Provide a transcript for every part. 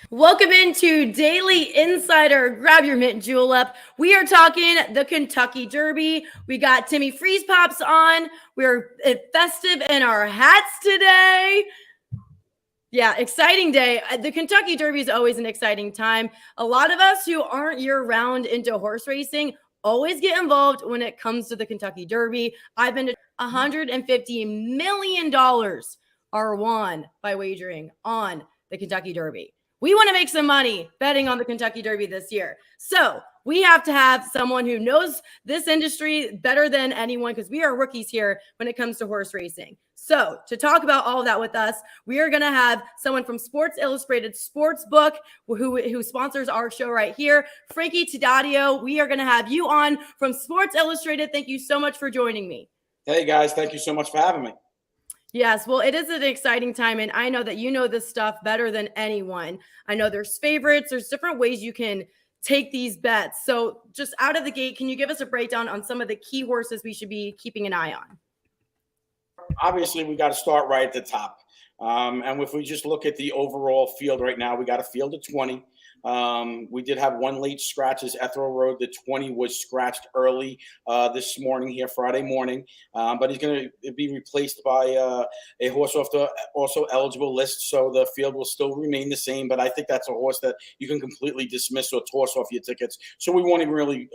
Welcome into Daily Insider. Grab your mint julep. We are talking the Kentucky Derby. We got Timmy Freeze Pops on. We're festive in our hats today. Yeah, exciting day. The Kentucky Derby is always an exciting time. A lot of us who aren't year-round into horse racing always get involved when it comes to the Kentucky Derby. I've been to $150 million are won by wagering on the Kentucky Derby. We want to make some money betting on the Kentucky Derby this year. So we have to have someone who knows this industry better than anyone because we are rookies here when it comes to horse racing. So to talk about all of that with us, we are going to have someone from Sports Illustrated Sportsbook who sponsors our show right here, Frankie Tidadio. We are going to have you on from Sports Illustrated. Thank you so much for joining me. Hey guys, thank you so much for having me. Yes, well, it is an exciting time, and I know that you know this stuff better than anyone. I know there's favorites. There's different ways you can take these bets. So just out of the gate, can you give us a breakdown on some of the key horses we should be keeping an eye on? Obviously, we got to start right at the top. And if we just look at the overall field right now, we got a field of 20. We did have one late scratch as Ethel Road. The 20 was scratched early this morning here, Friday morning. But he's going to be replaced by a horse off the also eligible list. So the field will still remain the same. But I think that's a horse that you can completely dismiss or toss off your tickets. So we won't even really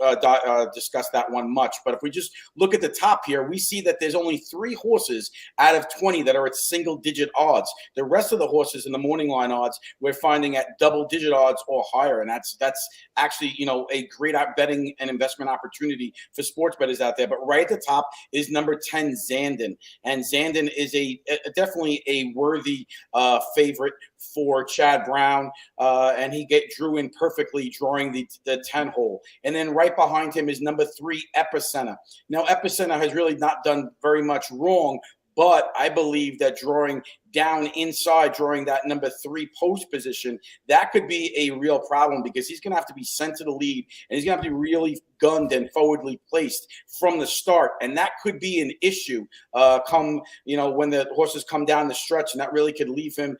discuss that one much. But if we just look at the top here, we see that there's only 3 horses out of 20 that are at single-digit odds. The rest of the horses in the morning line odds, we're finding at double-digit odds or higher, and that's actually a great betting and investment opportunity for sports bettors out there. But right at the top is number 10, Zandon, and Zandon is definitely a worthy favorite for Chad Brown, and he drew in perfectly drawing the 10 hole. And then right behind him is number 3, Epicenter. Now Epicenter has really not done very much wrong, but I believe that drawing down inside, drawing that number 3 post position, that could be a real problem because he's going to have to be sent to the lead and he's going to have to be really gunned and forwardly placed from the start. And that could be an issue when the horses come down the stretch, and that really could leave him,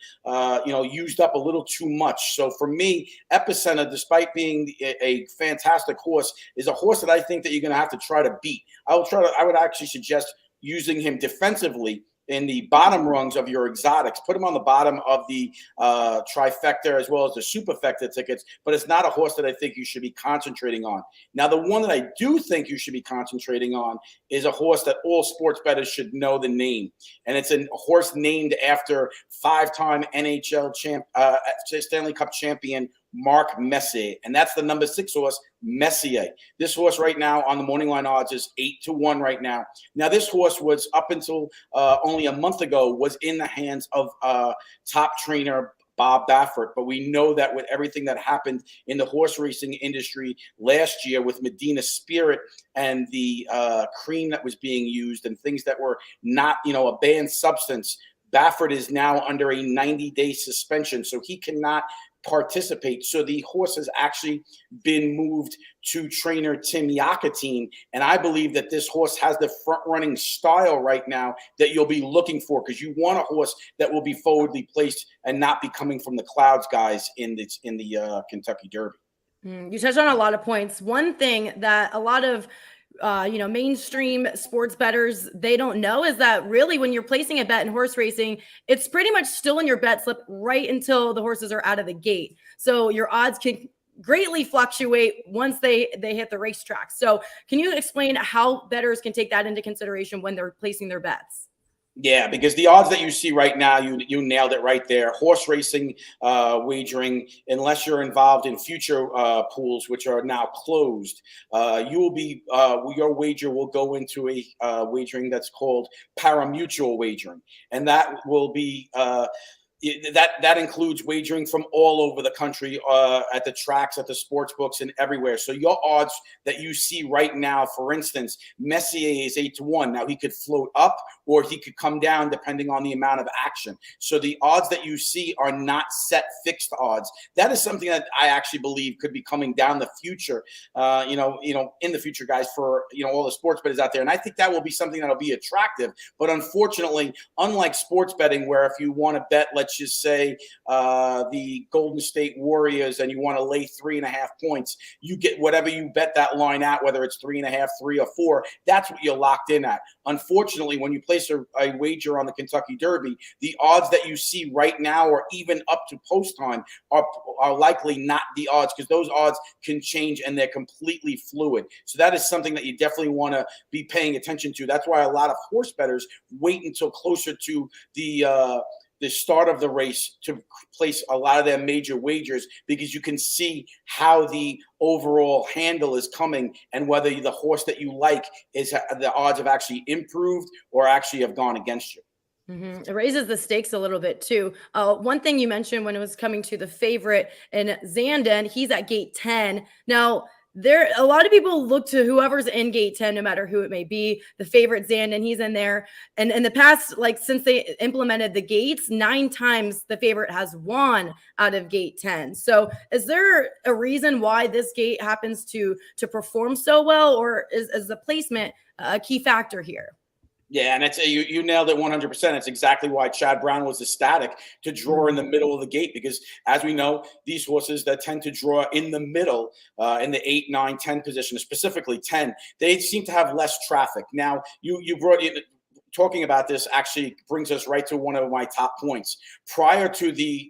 used up a little too much. So for me, Epicenter, despite being a fantastic horse, is a horse that I think that you're going to have to try to beat. I would actually suggest using him defensively in the bottom rungs of your exotics. Put him on the bottom of the trifecta as well as the superfecta tickets, but it's not a horse that I think you should be concentrating on. Now, the one that I do think you should be concentrating on is a horse that all sports bettors should know the name, and it's a horse named after 5-time NHL Stanley Cup champion Mark Messier, and that's the number 6 horse, Messier. This horse right now on the morning line odds is 8-1 right now. Now, this horse was up until only a month ago was in the hands of top trainer Bob Baffert, but we know that with everything that happened in the horse racing industry last year with Medina Spirit and the cream that was being used and things that were not, a banned substance, Baffert is now under a 90-day suspension, so he cannot participate. So the horse has actually been moved to trainer Tim Yakatine, and I believe that this horse has the front-running style right now that you'll be looking for, because you want a horse that will be forwardly placed and not be coming from the clouds, guys, in the Kentucky Derby. You touched on a lot of points. One thing that a lot of mainstream sports bettors, they don't know is that really when you're placing a bet in horse racing, it's pretty much still in your bet slip right until the horses are out of the gate. So your odds can greatly fluctuate once they hit the racetrack. So can you explain how bettors can take that into consideration when they're placing their bets? Yeah, because the odds that you see right now, you nailed it right there. Horse racing wagering, unless you're involved in future pools, which are now closed, your wager will go into a wagering that's called pari-mutuel wagering, and that will be that includes wagering from all over the country at the tracks, at the sports books, and everywhere. So your odds that you see right now, for instance, Messier is 8-1. Now he could float up or he could come down depending on the amount of action. So the odds that you see are not set fixed odds. That is something that I actually believe could be coming down the future, in the future, guys, for all the sports bettors out there. And I think that will be something that'll be attractive. But unfortunately, unlike sports betting, where if you want to bet, let's let's just say the Golden State Warriors, and you want to lay 3.5 points, you get whatever you bet that line at, whether it's 3.5, 3 or 4, that's what you're locked in at. Unfortunately, when you place a wager on the Kentucky Derby, the odds that you see right now or even up to post time are likely not the odds, because those odds can change and they're completely fluid. So that is something that you definitely want to be paying attention to. That's why a lot of horse bettors wait until closer to the start of the race to place a lot of their major wagers, because you can see how the overall handle is coming and whether the horse that you like is the odds have actually improved or actually have gone against you. It raises the stakes a little bit too. One thing you mentioned when it was coming to the favorite in Zandon, he's at gate 10. Now, a lot of people look to whoever's in gate 10, no matter who it may be. The favorite Zandon, he's in there. And in the past, like since they implemented the gates, 9 times the favorite has won out of gate 10. So is there a reason why this gate happens to perform so well, or is the placement a key factor here? Yeah, and it's you nailed it 100%. It's exactly why Chad Brown was ecstatic to draw in the middle of the gate, because as we know, these horses that tend to draw in the middle, in the 8, 9, 10 position, specifically 10, they seem to have less traffic. Now, you brought in. Talking about this actually brings us right to one of my top points. Prior to the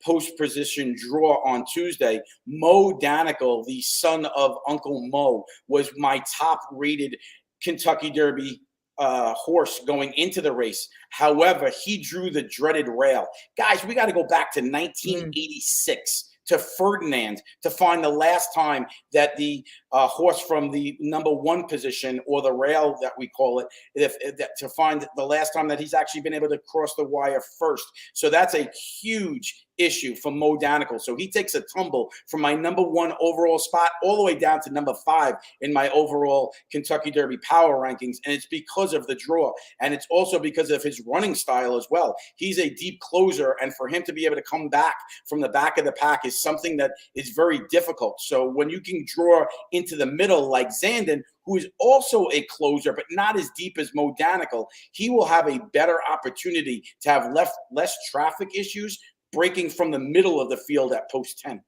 post position draw on Tuesday, Mo Danicle, the son of Uncle Mo, was my top rated Kentucky Derby horse going into the race. However, he drew the dreaded rail. Guys, we got to go back to 1986 to Ferdinand to find the last time that the horse from the number 1 position, or the rail that we call it, to find the last time that he's actually been able to cross the wire first. So that's a huge issue for Mo Danicle. So he takes a tumble from my number 1 overall spot all the way down to number 5 in my overall Kentucky Derby power rankings. And it's because of the draw. And it's also because of his running style as well. He's a deep closer, and for him to be able to come back from the back of the pack is something that is very difficult. So when you can draw into the middle like Zandon, who is also a closer, but not as deep as Mo Danicle, he will have a better opportunity to have less traffic issues breaking from the middle of the field at post 10.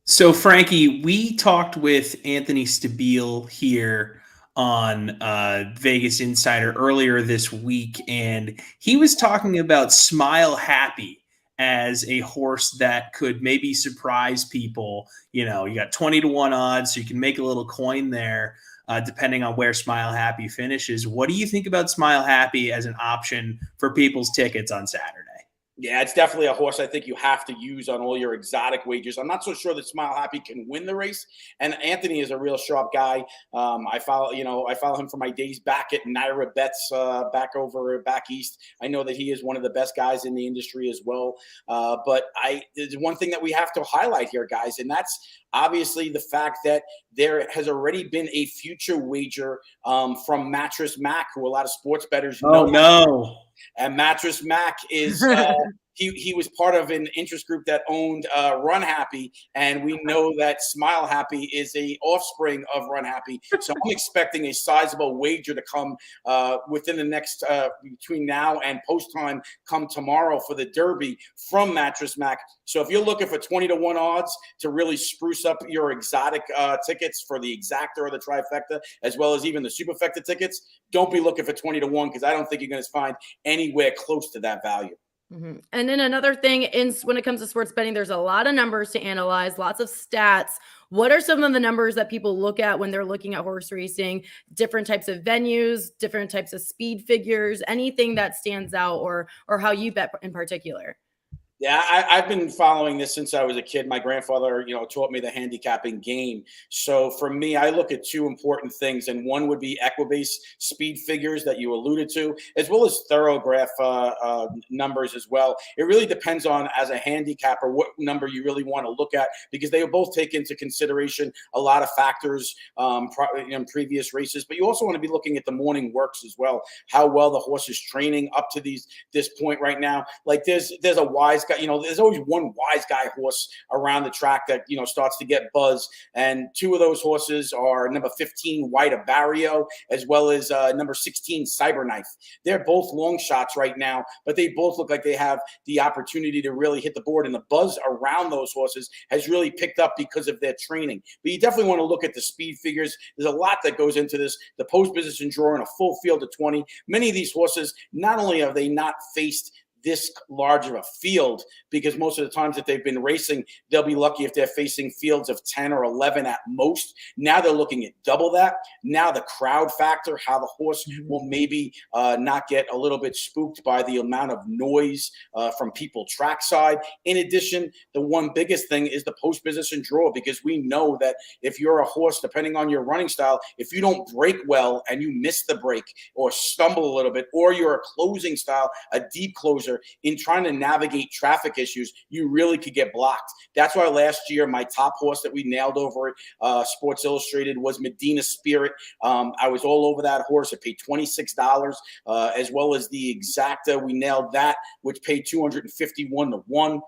So, Frankie, we talked with Anthony Stabile here on Vegas Insider earlier this week, and he was talking about Smile Happy as a horse that could maybe surprise people. You know, you got 20-1 odds, so you can make a little coin there depending on where Smile Happy finishes. What do you think about Smile Happy as an option for people's tickets on Saturday? Yeah, it's definitely a horse I think you have to use on all your exotic wagers. I'm not so sure that Smile Happy can win the race. And Anthony is a real sharp guy. I follow him from my days back at Naira Bets back east. I know that he is one of the best guys in the industry as well. But there's one thing that we have to highlight here, guys, and that's obviously the fact that there has already been a future wager from Mattress Mac, who a lot of sports bettors know. Oh, no. And Mattress Mac is he was part of an interest group that owned Run Happy, and we know that Smile Happy is a offspring of Run Happy. So I'm expecting a sizable wager to come within the next between now and post time come tomorrow for the Derby from Mattress Mac. So if you're looking for 20-1 odds to really spruce up your exotic tickets for the exacta or the trifecta, as well as even the superfecta tickets, don't be looking for 20-1, because I don't think you're going to find anywhere close to that value. Mm-hmm. And then another thing when it comes to sports betting, there's a lot of numbers to analyze, lots of stats. What are some of the numbers that people look at when they're looking at horse racing? Different types of venues, different types of speed figures, anything that stands out, or how you bet in particular? Yeah, I've been following this since I was a kid. My grandfather, taught me the handicapping game. So for me, I look at 2 important things, and one would be Equibase speed figures that you alluded to, as well as Thorograph numbers as well. It really depends on, as a handicapper, what number you really want to look at, because they will both take into consideration a lot of factors in previous races. But you also want to be looking at the morning works as well, how well the horse is training up to this point right now. Like there's a wise guy, there's always one wise guy horse around the track that, starts to get buzz. And two of those horses are number 15, White of Barrio, as well as number 16, Cyberknife. They're both long shots right now, but they both look like they have the opportunity to really hit the board. And the buzz around those horses has really picked up because of their training. But you definitely want to look at the speed figures. There's a lot that goes into this. The post position draw in a full field of 20. Many of these horses, not only have they not faced this large of a field, because most of the times that they've been racing, they'll be lucky if they're facing fields of 10 or 11 at most. Now they're looking at double that. Now the crowd factor, how the horse will maybe not get a little bit spooked by the amount of noise from people trackside. In addition, the one biggest thing is the post position draw, because we know that if you're a horse, depending on your running style, if you don't break well and you miss the break or stumble a little bit, or you're a closing style, a deep closer, in trying to navigate traffic issues, you really could get blocked. That's why last year my top horse that we nailed over at Sports Illustrated was Medina Spirit. I was all over that horse. It paid $26, as well as the Exacta. We nailed that, which paid $251 to 1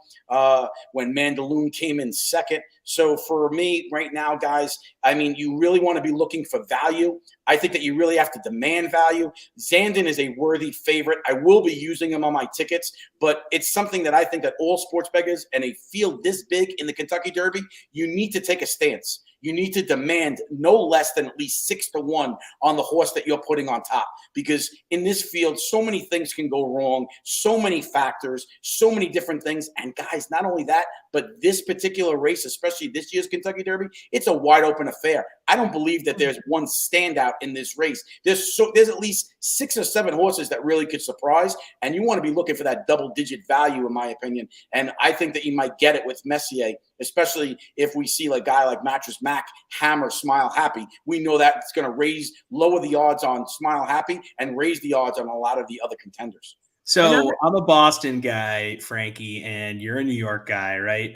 when Mandaloon came in second. So for me right now, guys, I mean, you really want to be looking for value. I think that you really have to demand value. Zandon is a worthy favorite. I will be using him on my tickets, but it's something that I think that all sports bettors and a field this big in the Kentucky Derby, you need to take a stance. You need to demand no less than at least 6 to 1 on the horse that you're putting on top, because in this field, so many things can go wrong, so many factors, so many different things. And guys, not only that, but this particular race, especially this year's Kentucky Derby, it's a wide open affair. I don't believe that there's one standout in this race. There's at least 6 or 7 horses that really could surprise, and you want to be looking for that double-digit value, in my opinion. And I think that you might get it with Messier, especially if we see a guy like Mattress Mac hammer Smile Happy. We know that it's going to lower the odds on Smile Happy and raise the odds on a lot of the other contenders. So I'm a Boston guy, Frankie, and you're a New York guy, right?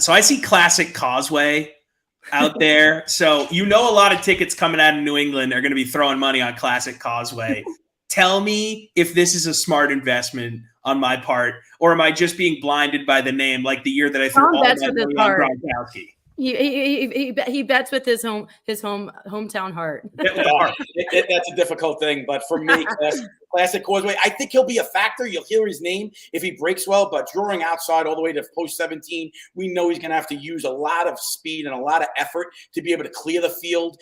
So I see Classic Causeway out there. So a lot of tickets coming out of New England are going to be throwing money on Classic Causeway. Tell me if this is a smart investment on my part, or am I just being blinded by the name, like the year that I threw all that money on Gronkowski? He bets with his hometown heart. That's a difficult thing, but for me, Classic Causeway, I think he'll be a factor. You'll hear his name if he breaks well, but drawing outside all the way to post 17, we know he's going to have to use a lot of speed and a lot of effort to be able to clear the field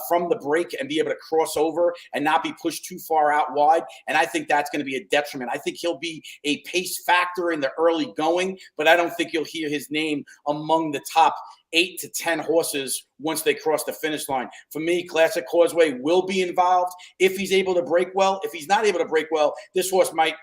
from the break and be able to cross over and not be pushed too far out wide. And I think that's going to be a detriment. I think he'll be a pace factor in the early going, but I don't think you'll hear his name among the top 8 to 10 horses once they cross the finish line. For me, Classic Causeway will be involved if he's able to break well. If he's not able to break well, this horse might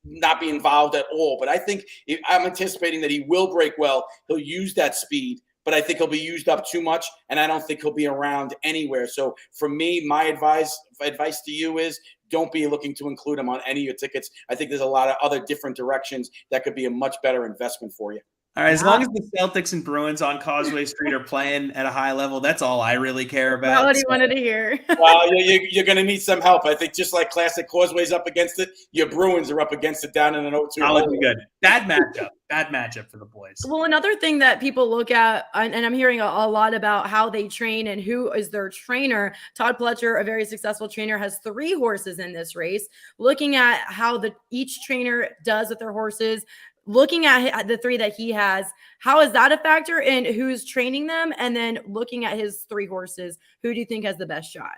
not be involved at all. But I think I'm anticipating that he will break well. He'll use that speed, but I think he'll be used up too much, and I don't think he'll be around anywhere. So for me, my advice to you is don't be looking to include him on any of your tickets. I think there's a lot of other different directions that could be a much better investment for you. All right, as long as the Celtics and Bruins on Causeway Street are playing at a high level, that's all I really care about. That's what he wanted to hear. Well, you're going to need some help. I think just like Classic Causeway's up against it, your Bruins are up against it down in an 0-2. Not looking good. Bad matchup for the boys. Well, another thing that people look at, and I'm hearing a lot about how they train and who is their trainer. Todd Pletcher, a very successful trainer, has 3 horses in this race. Looking at how each trainer does with their horses, looking at the 3 that he has, how is that a factor in who's training them? And then looking at his 3 horses, who do you think has the best shot?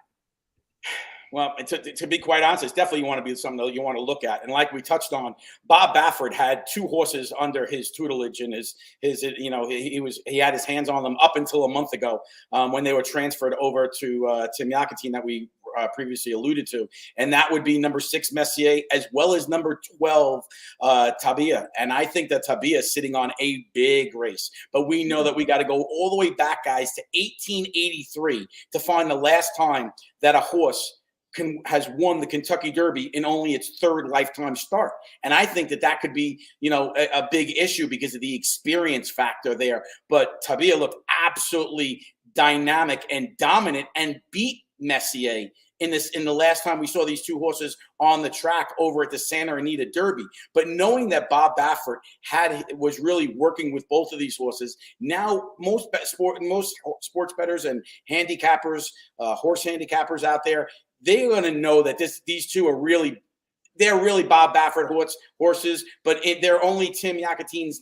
Well, to be quite honest, it's definitely something that you want to look at. And like we touched on, Bob Baffert had 2 horses under his tutelage, and he had his hands on them up until a month ago when they were transferred over to Tim Yakatine that we previously alluded to, and that would be number 6 Messier as well as number 12 Tabia. And I think that Tabia is sitting on a big race, but we know that we got to go all the way back, guys, to 1883 to find the last time that a horse has won the Kentucky Derby in only its 3rd lifetime start. And I think that could be, a big issue because of the experience factor there. But Tabia looked absolutely dynamic and dominant and beat Messier in the last time we saw these two horses on the track over at the Santa Anita Derby. But knowing that Bob Baffert was really working with both of these horses, now most sports bettors and handicappers, horse handicappers out there, they're going to know that these two are really. They're really Bob Baffert horses, but they're only Tim Yakutine's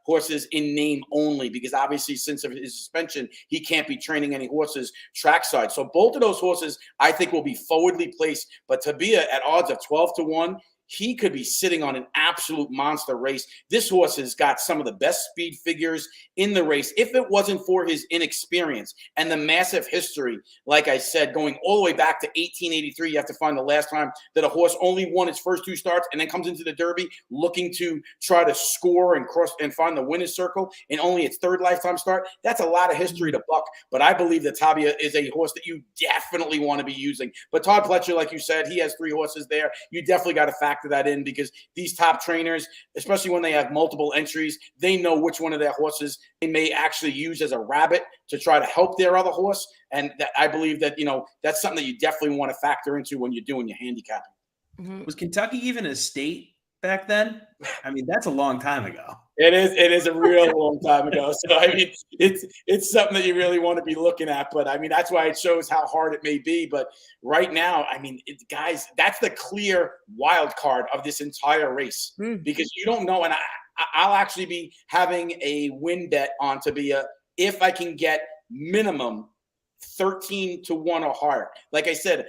horses in name only, because obviously since of his suspension, he can't be training any horses trackside. So both of those horses, I think, will be forwardly placed. But Tabia at odds of 12-1, he could be sitting on an absolute monster race. This horse has got some of the best speed figures in the race. If it wasn't for his inexperience and the massive history, like I said, going all the way back to 1883, you have to find the last time that a horse only won its first two starts and then comes into the Derby looking to try to score and cross and find the winner's circle in only its third lifetime start. That's a lot of history to buck. But I believe that Tabia is a horse that you definitely want to be using. But Todd Pletcher, like you said, he has 3 horses there. You definitely got to factor that in, because these top trainers, especially when they have multiple entries, they know which one of their horses they may actually use as a rabbit to try to help their other horse. And I believe that, that's something that you definitely want to factor into when you're doing your handicapping. Mm-hmm. Was Kentucky even a state back then? I mean, that's a long time ago. It is a real long time ago. So, I mean, it's something that you really want to be looking at. But, I mean, that's why it shows how hard it may be. But right now, I mean, guys, that's the clear wild card of this entire race, because you don't know. And I'll actually be having a win bet on Tabia if I can get minimum 13-1 or higher. Like I said,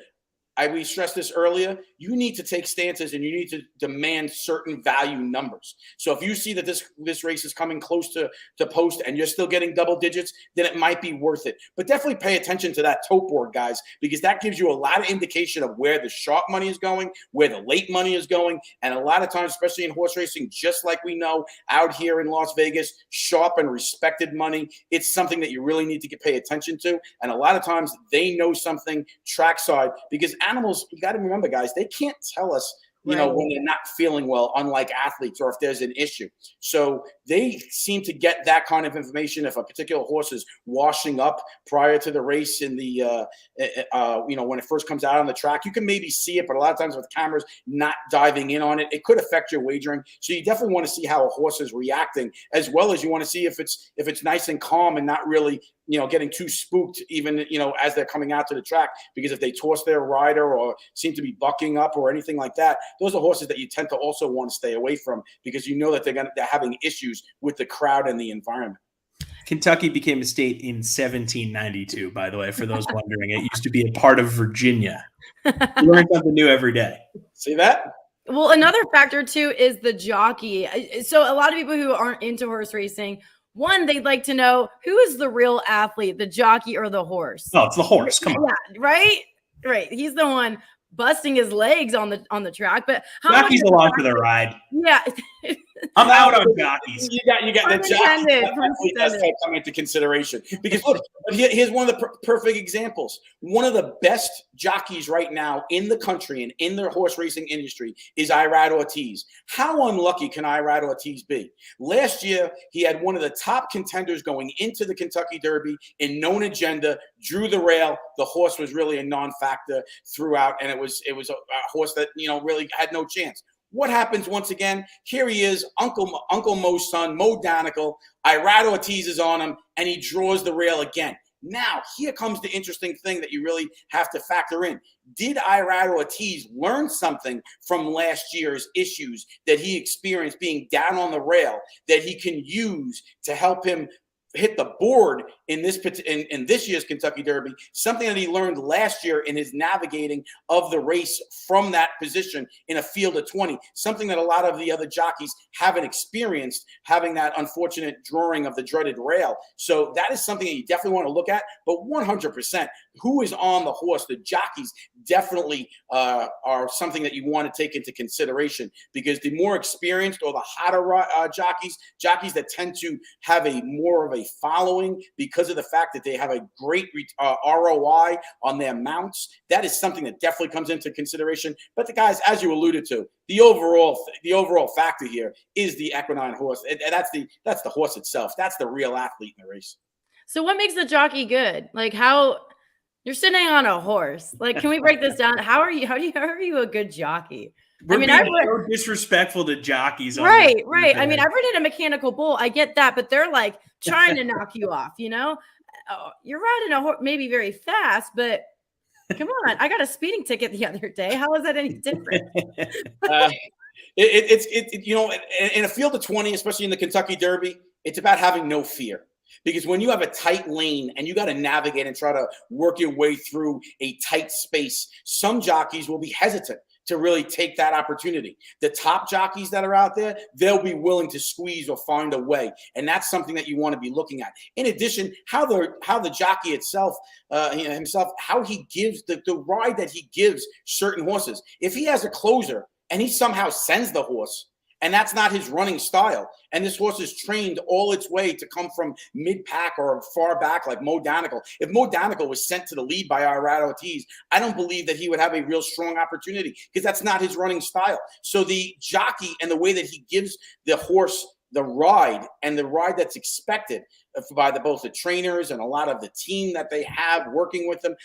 we stressed this earlier, you need to take stances and you need to demand certain value numbers. So if you see that this race is coming close to post and you're still getting double digits, then it might be worth it. But definitely pay attention to that tote board, guys, because that gives you a lot of indication of where the sharp money is going, where the late money is going. And a lot of times, especially in horse racing, just like we know out here in Las Vegas, sharp and respected money, it's something that you really need to pay attention to. And a lot of times they know something trackside, because animals, you got to remember, guys, they can't tell us, when they're not feeling well, unlike athletes, or if there's an issue. So they seem to get that kind of information if a particular horse is washing up prior to the race in the, when it first comes out on the track. You can maybe see it, but a lot of times with cameras not diving in on it, it could affect your wagering. So you definitely want to see how a horse is reacting, as well as you want to see if it's nice and calm and not really, getting too spooked even, as they're coming out to the track. Because if they toss their rider or seem to be bucking up or anything like that, those are horses that you tend to also want to stay away from, because you know that they're having issues with the crowd and the environment. Kentucky became a state in 1792, by the way, for those wondering. It used to be a part of Virginia. You learn something new every day. See that? Well, another factor, too, is the jockey. So a lot of people who aren't into horse racing, one, they'd like to know who is the real athlete, the jockey or the horse. Oh, it's the horse. Come on. Yeah, right. He's the one busting his legs on the track. But Jockey's along for the ride. Yeah. I'm out on jockeys. You got the jockey does come into consideration, because look, here's one of the perfect examples. One of the best jockeys right now in the country and in the horse racing industry is Irad Ortiz. How unlucky can Irad Ortiz be? Last year, he had one of the top contenders going into the Kentucky Derby in Known Agenda, drew the rail. The horse was really a non-factor throughout, and it was a horse that really had no chance. What happens once again? Here he is, Uncle Mo's son, Mo Danical. Irad Ortiz is on him, and he draws the rail again. Now, here comes the interesting thing that you really have to factor in. Did Irad Ortiz learn something from last year's issues that he experienced being down on the rail that he can use to help him hit the board in this year's Kentucky Derby, something that he learned last year in his navigating of the race from that position in a field of 20, something that a lot of the other jockeys haven't experienced, having that unfortunate drawing of the dreaded rail. So that is something that you definitely want to look at. But 100%, who is on the horse, the jockeys definitely are something that you want to take into consideration, because the more experienced or the hotter jockeys that tend to have a more of a following because of the fact that they have a great ROI on their mounts, that is something that definitely comes into consideration. But the guys, as you alluded to, the overall factor here is the equine horse, and that's the horse itself. That's the real athlete in the race. So what makes the jockey good? Like, how You're sitting on a horse. Like, can we break this down? How are you a good jockey? We're I've being so disrespectful to jockeys. right. I mean, I've ridden a mechanical bull. I get that, but they're like trying to knock you off, Oh, you're riding a horse, maybe very fast, but come on. I got a speeding ticket the other day. How is that any different? In a field of 20, especially in the Kentucky Derby, it's about having no fear. Because when you have a tight lane and you got to navigate and try to work your way through a tight space, some jockeys will be hesitant to really take that opportunity. The top jockeys that are out there, they'll be willing to squeeze or find a way. And that's something that you want to be looking at. In addition, how the jockey itself, how he gives the ride that he gives certain horses. If he has a closer and he somehow sends the horse, and that's not his running style, and this horse is trained all its way to come from mid-pack or far back like Mo Danical. If Mo Danical was sent to the lead by Irad Ortiz, I don't believe that he would have a real strong opportunity because that's not his running style. So the jockey and the way that he gives the horse the ride and the ride that's expected by both the trainers and a lot of the team that they have working with them,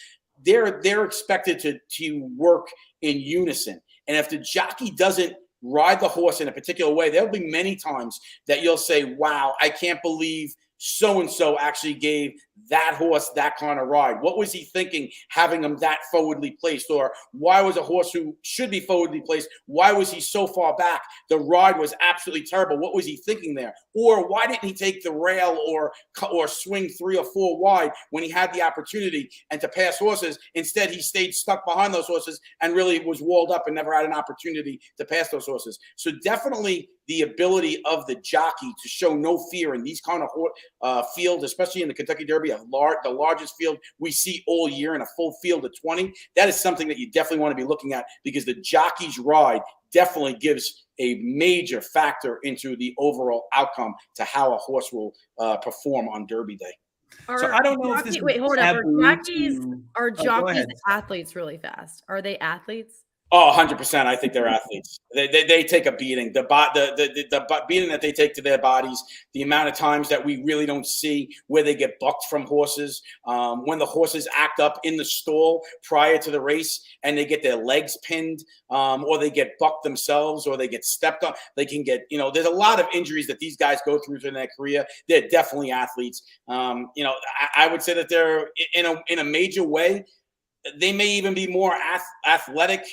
they're expected to work in unison. And if the jockey doesn't ride the horse in a particular way, there'll be many times that you'll say, wow, I can't believe so-and-so actually gave that horse that kind of ride. What was he thinking having him that forwardly placed? Or why was a horse who should be forwardly placed, why was he so far back? The ride was absolutely terrible. What was he thinking there? Or why didn't he take the rail or swing 3 or 4 wide when he had the opportunity and to pass horses? Instead, he stayed stuck behind those horses and really was walled up and never had an opportunity to pass those horses. So definitely the ability of the jockey to show no fear in these kind of fields, especially in the Kentucky Derby, the largest field we see all year in a full field of 20. That is something that you definitely want to be looking at because the jockey's ride definitely gives a major factor into the overall outcome to how a horse will perform on Derby Day. So I don't know if this is hold up. Are jockeys athletes really fast? Are they athletes? Oh, 100%. I think they're athletes. They take a beating. The beating that they take to their bodies, the amount of times that we really don't see where they get bucked from horses, when the horses act up in the stall prior to the race and they get their legs pinned, or they get bucked themselves, or they get stepped on. They can get, there's a lot of injuries that these guys go through in their career. They're definitely athletes. I would say that they're in a major way. They may even be more athletic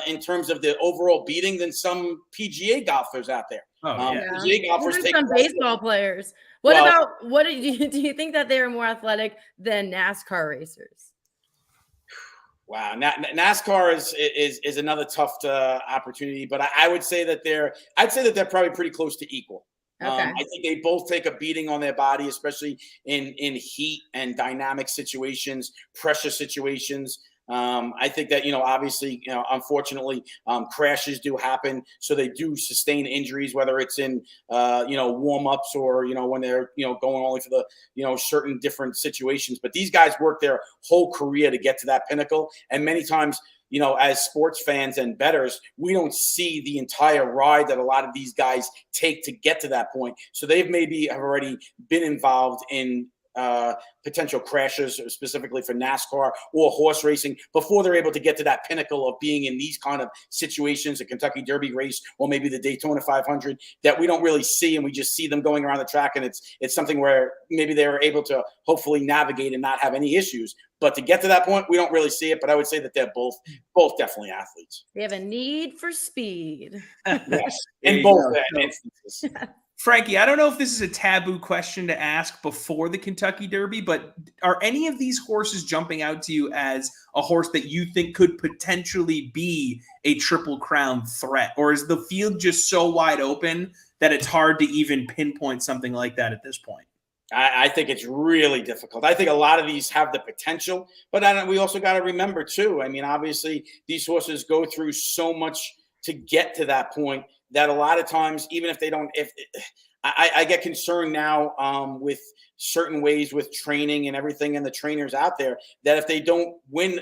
in terms of the overall beating than some PGA golfers out there. PGA golfers take some baseball players. Do you think that they are more athletic than NASCAR racers? Wow, NASCAR is another tough opportunity, but I would say that they're probably pretty close to equal. Okay. I think they both take a beating on their body, especially in heat and dynamic situations, pressure situations. I think that, obviously, unfortunately, crashes do happen. So they do sustain injuries, whether it's in, warm-ups or, when they're, going only for the, certain different situations. But these guys work their whole career to get to that pinnacle. And many times, as sports fans and bettors, we don't see the entire ride that a lot of these guys take to get to that point. So they've have already been involved in potential crashes, specifically for NASCAR or horse racing, before they're able to get to that pinnacle of being in these kind of situations, a Kentucky Derby race or maybe the Daytona 500 that we don't really see, and we just see them going around the track, and it's something where maybe they're able to hopefully navigate and not have any issues. But to get to that point, we don't really see it. But I would say that they're both definitely athletes. They have a need for speed. Yes, in both instances. Frankie, I don't know if this is a taboo question to ask before the Kentucky Derby, but are any of these horses jumping out to you as a horse that you think could potentially be a Triple Crown threat? Or is the field just so wide open that it's hard to even pinpoint something like that at this point? I think it's really difficult. I think a lot of these have the potential, but we also got to remember too. I mean, obviously these horses go through so much to get to that point that a lot of times, even if they don't, I get concerned now with certain ways with training and everything and the trainers out there, that if they don't win,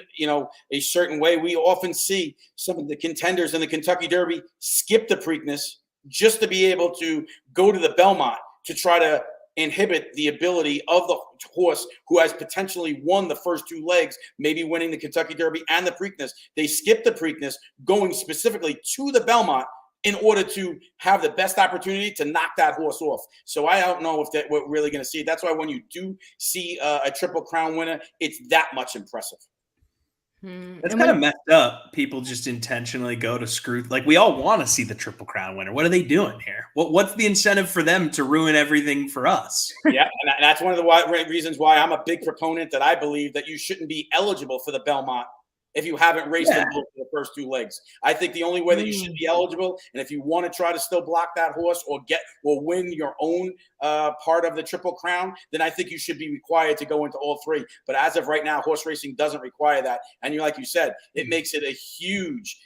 a certain way, we often see some of the contenders in the Kentucky Derby skip the Preakness just to be able to go to the Belmont to try to inhibit the ability of the horse who has potentially won the first 2 legs, maybe winning the Kentucky Derby and the Preakness. They skip the Preakness, going specifically to the Belmont in order to have the best opportunity to knock that horse off. So I don't know if that we're really going to see it. That's why when you do see a Triple Crown winner, it's that much impressive. That's kind of messed up. People just intentionally go to screw. Like, we all want to see the Triple Crown winner. What are they doing here? What's the incentive for them to ruin everything for us? Yeah, and that's one of the reasons why I'm a big proponent that I believe that you shouldn't be eligible for the Belmont if you haven't raced them both for the first 2 legs. I think the only way that you should be eligible, and if you want to try to still block that horse or win your own part of the Triple Crown, then I think you should be required to go into all 3. But as of right now, horse racing doesn't require that. And like you said, it makes it a huge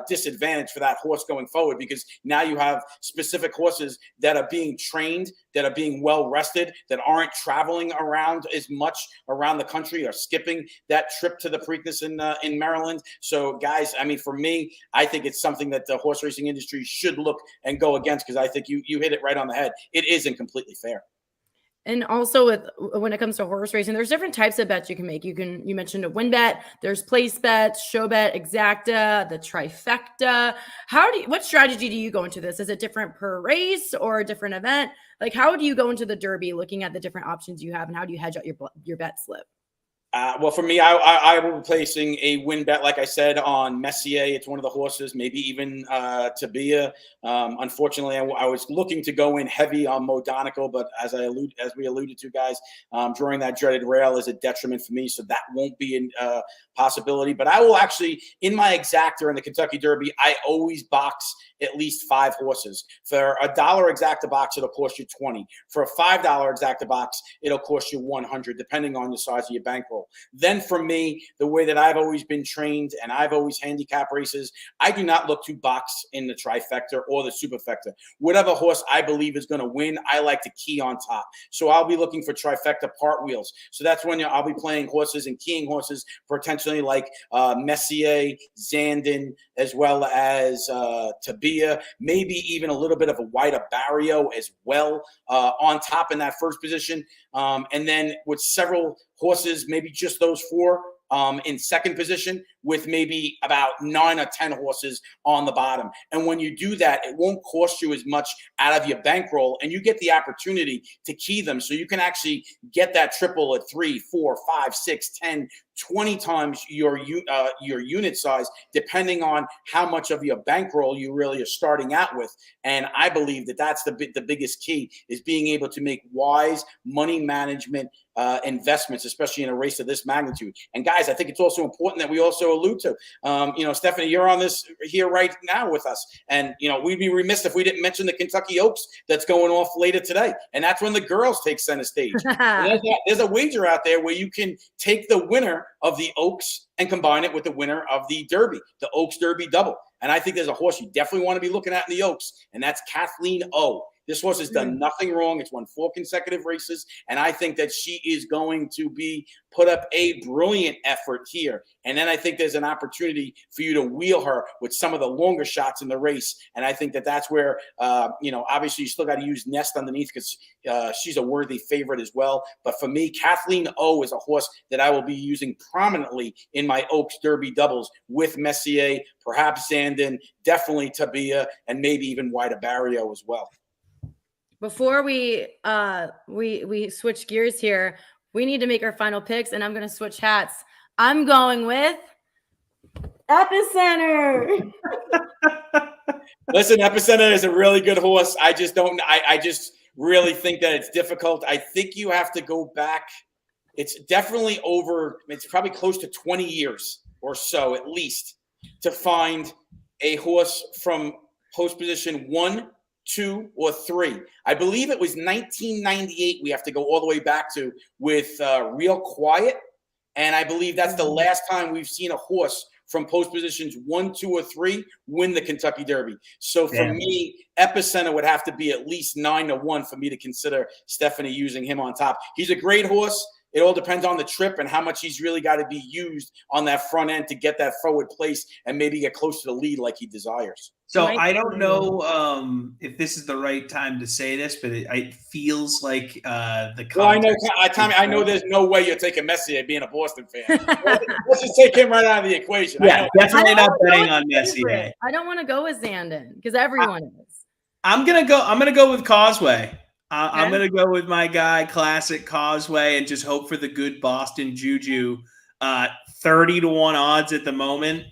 disadvantage for that horse going forward, because now you have specific horses that are being trained, that are being well rested, that aren't traveling around as much around the country or skipping that trip to the Preakness in Maryland. So guys, I mean, for me, I think it's something that the horse racing industry should look and go against, because I think you hit it right on the head. It isn't completely fair. And also when it comes to horse racing, there's different types of bets you can make. You mentioned a win bet, there's place bets, show bet, exacta, the trifecta. What strategy do you go into this? Is it different per race or a different event? Like, how do you go into the Derby looking at the different options you have, and how do you hedge out your bet slip? Well, for me, I will be placing a win bet, like I said, on Messier. It's one of the horses, maybe even Tabia. Unfortunately, I was looking to go in heavy on Mo Donegal, but as we alluded to, guys, drawing that dreaded rail is a detriment for me, so that won't be a possibility. But I will actually, in my exacta in the Kentucky Derby, I always box at least 5 horses. For $1 exacta box, it'll cost you 20. For a $5 exacta box, it'll cost you 100, depending on the size of your bankroll. Then for me, the way that I've always been trained and I've always handicapped races, I do not look to box in the trifecta or the superfecta. Whatever horse I believe is going to win, I like to key on top. So I'll be looking for trifecta part wheels. So that's when I'll be playing horses and keying horses potentially like Messier, Zandon, as well as Tabia, maybe even a little bit of a wider Barrio as well on top in that first position. And then with several horses, maybe just those 4 in second position, with maybe about 9 or 10 horses on the bottom. And when you do that, it won't cost you as much out of your bankroll, and you get the opportunity to key them. So you can actually get that triple at 3, 4, 5, 6, 10, 20 times your unit size, depending on how much of your bankroll you really are starting out with. And I believe that that's the biggest key, is being able to make wise money management investments, especially in a race of this magnitude. And guys, I think it's also important that we also allude to, Stephanie, you're on this here right now with us. And, we'd be remiss if we didn't mention the Kentucky Oaks that's going off later today. And that's when the girls take center stage. There's a wager out there where you can take the winner of the Oaks and combine it with the winner of the Derby, the Oaks Derby double. And I think there's a horse you definitely want to be looking at in the Oaks, and that's Kathleen O. This horse has done nothing wrong. It's won 4 consecutive races, and I think that she is going to put up a brilliant effort here. And then I think there's an opportunity for you to wheel her with some of the longer shots in the race. And I think that that's where, obviously you still got to use Nest underneath, because she's a worthy favorite as well. But for me, Kathleen O is a horse that I will be using prominently in my Oaks Derby doubles with Messier, perhaps Zandon, definitely Tabia, and maybe even Wider Barrio as well. Before we switch gears here, we need to make our final picks, and I'm going to switch hats. I'm going with Epicenter. Listen, Epicenter is a really good horse. I just really think that it's difficult. I think you have to go back. It's definitely it's probably close to 20 years or so at least to find a horse from post position 1, 2, or 3. I believe it was 1998 we have to go all the way back to with Real Quiet. And I believe that's the last time we've seen a horse from post positions 1, 2, or 3 win the Kentucky Derby. So for me, Epicenter would have to be at least 9-1 for me to consider Stephanie using him on top. He's a great horse. It all depends on the trip and how much he's really got to be used on that front end to get that forward place and maybe get close to the lead like he desires. So I don't know if this is the right time to say this, but it feels like the. Well, I know, Tommy. I know there's no way you're taking Messi being a Boston fan. Let's just take him right out of the equation. Yeah, definitely not betting on Messi. I don't want to go with Zandon because everyone is. I'm gonna go with Causeway. I'm gonna go with my guy, classic Causeway, and just hope for the good Boston juju. 30-1 odds at the moment.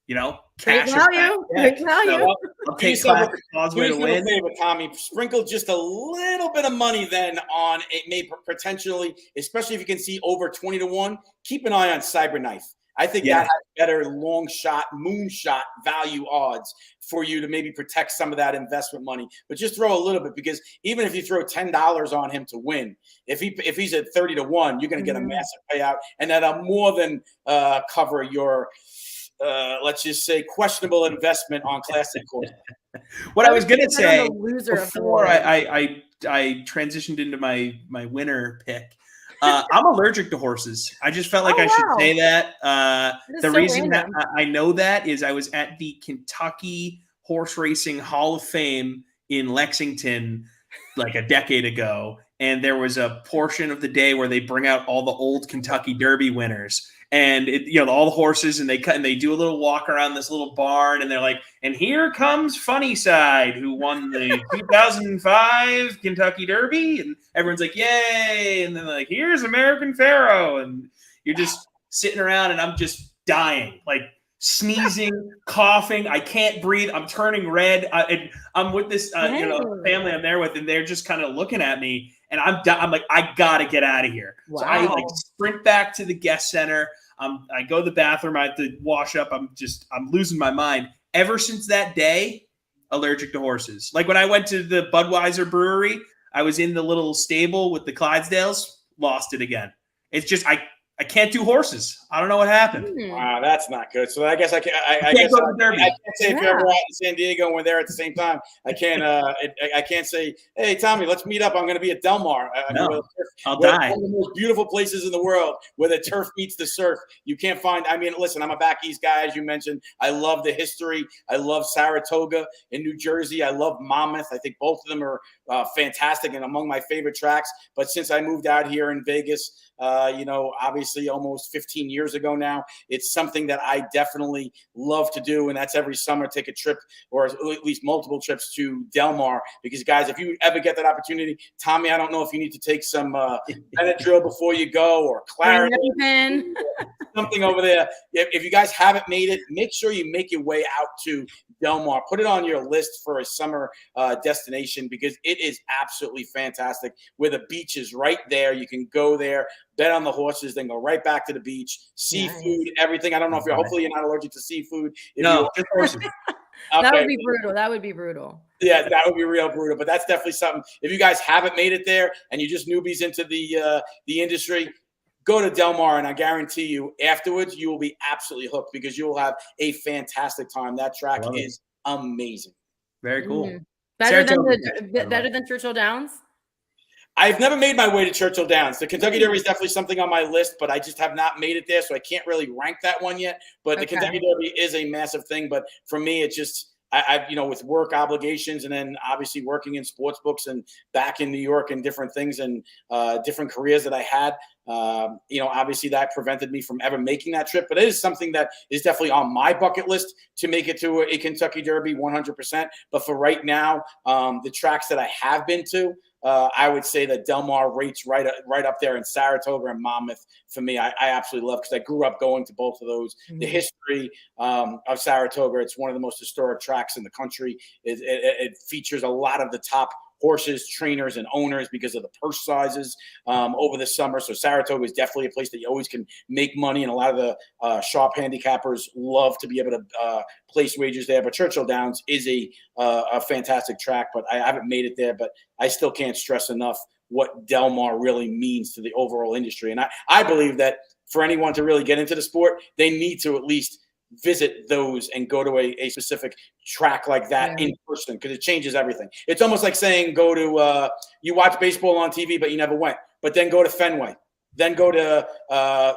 You know, great value. Great value. So I'll take classic Causeway to win. Favor, Tommy, sprinkle just a little bit of money then on it. May potentially, especially if you can see over 20-1. Keep an eye on Cyberknife. I think that has better long shot, moonshot value odds for you to maybe protect some of that investment money. But just throw a little bit, because even if you throw $10 on him to win, if he's at 30-1, you're going to get a massive payout, and that'll more than cover your let's just say questionable investment on classic course. What I was going to say before I transitioned into my winner pick. I'm allergic to horses. I just felt like I should say that. The reason that I know that is I was at the Kentucky Horse Racing Hall of Fame in Lexington like a decade ago, and there was a portion of the day where they bring out all the old Kentucky Derby winners. And all the horses, and they do a little walk around this little barn, and they're like, and here comes Funny Side, who won the 2005 Kentucky Derby, and everyone's like, yay! And then like, here's American Pharoah, and you're just sitting around, and I'm just dying, like sneezing, coughing, I can't breathe, I'm turning red. I'm with this family I'm there with, and they're just kind of looking at me, and I'm like, I gotta get out of here. Wow. So I like sprint back to the guest center. I go to the bathroom. I have to wash up. I'm losing my mind. Ever since that day, allergic to horses. Like when I went to the Budweiser brewery, I was in the little stable with the Clydesdales, lost it again. It's just, I can't do horses. I don't know what happened. Wow, that's not good. So I guess I can't say if you're ever out in San Diego and we're there at the same time. I can't say, hey, Tommy, let's meet up. I'm going to be at Del Mar. I'll die. One of the most beautiful places in the world where the turf meets the surf. You can't find. I mean, listen, I'm a back east guy, as you mentioned. I love the history. I love Saratoga in New Jersey. I love Monmouth. I think both of them are fantastic and among my favorite tracks. But since I moved out here in Vegas, obviously almost 15 years ago now, it's something that I definitely love to do. And that's every summer, take a trip or at least multiple trips to Del Mar, because guys, if you ever get that opportunity, Tommy, I don't know if you need to take some Benadryl before you go, or Claritin, something over there. If you guys haven't made it, make sure you make your way out to Del Mar. Put it on your list for a summer destination, because it is absolutely fantastic, where the beach is right there. You can go there, bet on the horses, then go right back to the beach. Seafood, everything. I don't know if hopefully you're not allergic to seafood. No, just horses. Okay. That would be brutal. That would be brutal. Yeah, that would be real brutal. But that's definitely something. If you guys haven't made it there and you're just newbies into the industry, go to Del Mar, and I guarantee you, afterwards you will be absolutely hooked, because you will have a fantastic time. That track is amazing. Very cool. Mm-hmm. Better than Churchill Downs. I've never made my way to Churchill Downs. The Kentucky Derby is definitely something on my list, but I just have not made it there, so I can't really rank that one yet. But the Kentucky Derby is a massive thing. But for me, it's just I with work obligations, and then obviously working in sports books and back in New York and different things and different careers that I had. Obviously that prevented me from ever making that trip, but it is something that is definitely on my bucket list to make it to a Kentucky Derby 100%. But for right now, the tracks that I have been to, I would say that Del Mar rates right up there, in Saratoga and Monmouth for me. I absolutely love, because I grew up going to both of those. Mm-hmm. The history of Saratoga, it's one of the most historic tracks in the country. It features a lot of the top horses, trainers, and owners because of the purse sizes over the summer. So Saratoga is definitely a place that you always can make money, and a lot of the sharp handicappers love to be able to place wagers there. But Churchill Downs is a fantastic track, but I haven't made it there. But I still can't stress enough what Del Mar really means to the overall industry. And I believe that for anyone to really get into the sport, they need to at least visit those and go to a specific track like that in person, because it changes everything. It's almost like saying go to you watch baseball on TV, but you never went, but then go to Fenway. then go to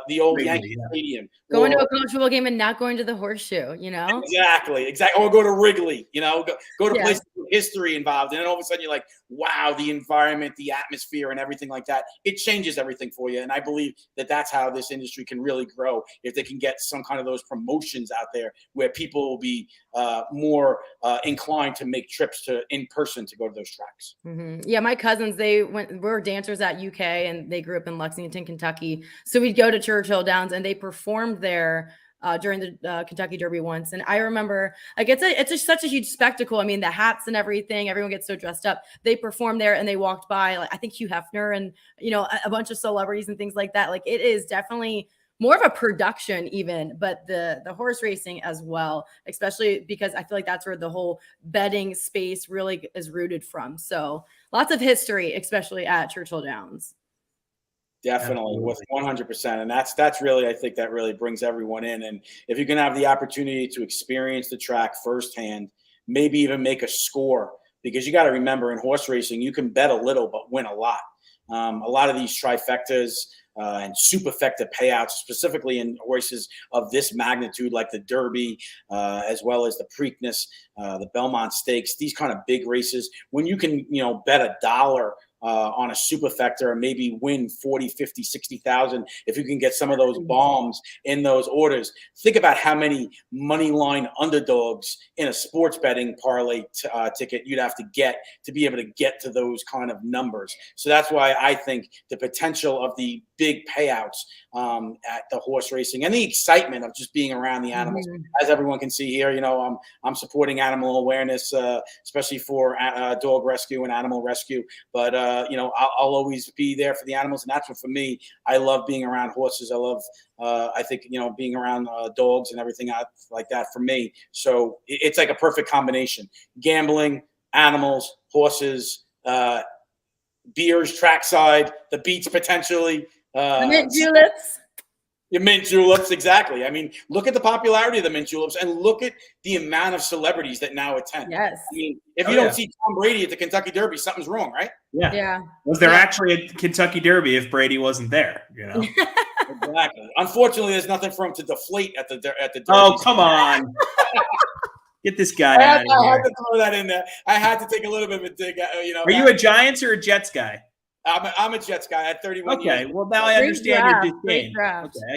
the old Wrigley, Yankee Stadium. Going to a college football game and not going to the Horseshoe, Exactly. Or go to Wrigley, go to Yeah. places with history involved. And then all of a sudden you're like, wow, the environment, the atmosphere and everything like that. It changes everything for you. And I believe that that's how this industry can really grow if they can get some kind of those promotions out there where people will be more inclined to make trips in person to go to those tracks. Mm-hmm. Yeah, my cousins, were dancers at UK and they grew up in Lexington, Kentucky. So we'd go to Churchill Downs and they performed there during the Kentucky Derby once. And I remember, like, it's such a huge spectacle. I mean, the hats and everything, everyone gets so dressed up. They performed there and they walked by, like, I think Hugh Hefner and, a bunch of celebrities and things like that. Like, it is definitely more of a production even, but the horse racing as well, especially because I feel like that's where the whole betting space really is rooted from. So lots of history, especially at Churchill Downs. Definitely, with 100%. And that's really, I think that really brings everyone in. And if you can have the opportunity to experience the track firsthand, maybe even make a score, because you got to remember in horse racing, you can bet a little, but win a lot. A lot of these trifectas and superfecta payouts, specifically in horses of this magnitude, like the Derby, as well as the Preakness, the Belmont Stakes, these kind of big races, when you can, bet $1 on a superfecta and maybe win 40, 50, 60,000. If you can get some of those bombs in those orders, think about how many money line underdogs in a sports betting parlay ticket you'd have to get to be able to get to those kind of numbers. So that's why I think the potential of the big payouts at the horse racing and the excitement of just being around the animals, as everyone can see here, I'm supporting animal awareness, especially for dog rescue and animal rescue. But I'll always be there for the animals. And that's what, for me, I love being around horses. I love, I think, being around dogs and everything like that for me. So it's like a perfect combination: gambling, animals, horses, beers, trackside, the beats potentially. The mint juleps. Your mint juleps, exactly. I mean, look at the popularity of the mint juleps and look at the amount of celebrities that now attend. Yes. I mean, if you don't see Tom Brady at the Kentucky Derby, something's wrong, right? Yeah. Was there actually a Kentucky Derby if Brady wasn't there? Exactly. Unfortunately, there's nothing for him to deflate at the Derby. Oh, come on. Get this guy out of here. I had to throw that in there. I had to take a little bit of a dig. Are you a Giants or a Jets guy? I'm a Jets guy. I had 31 years. Okay, well, now I understand your disdain.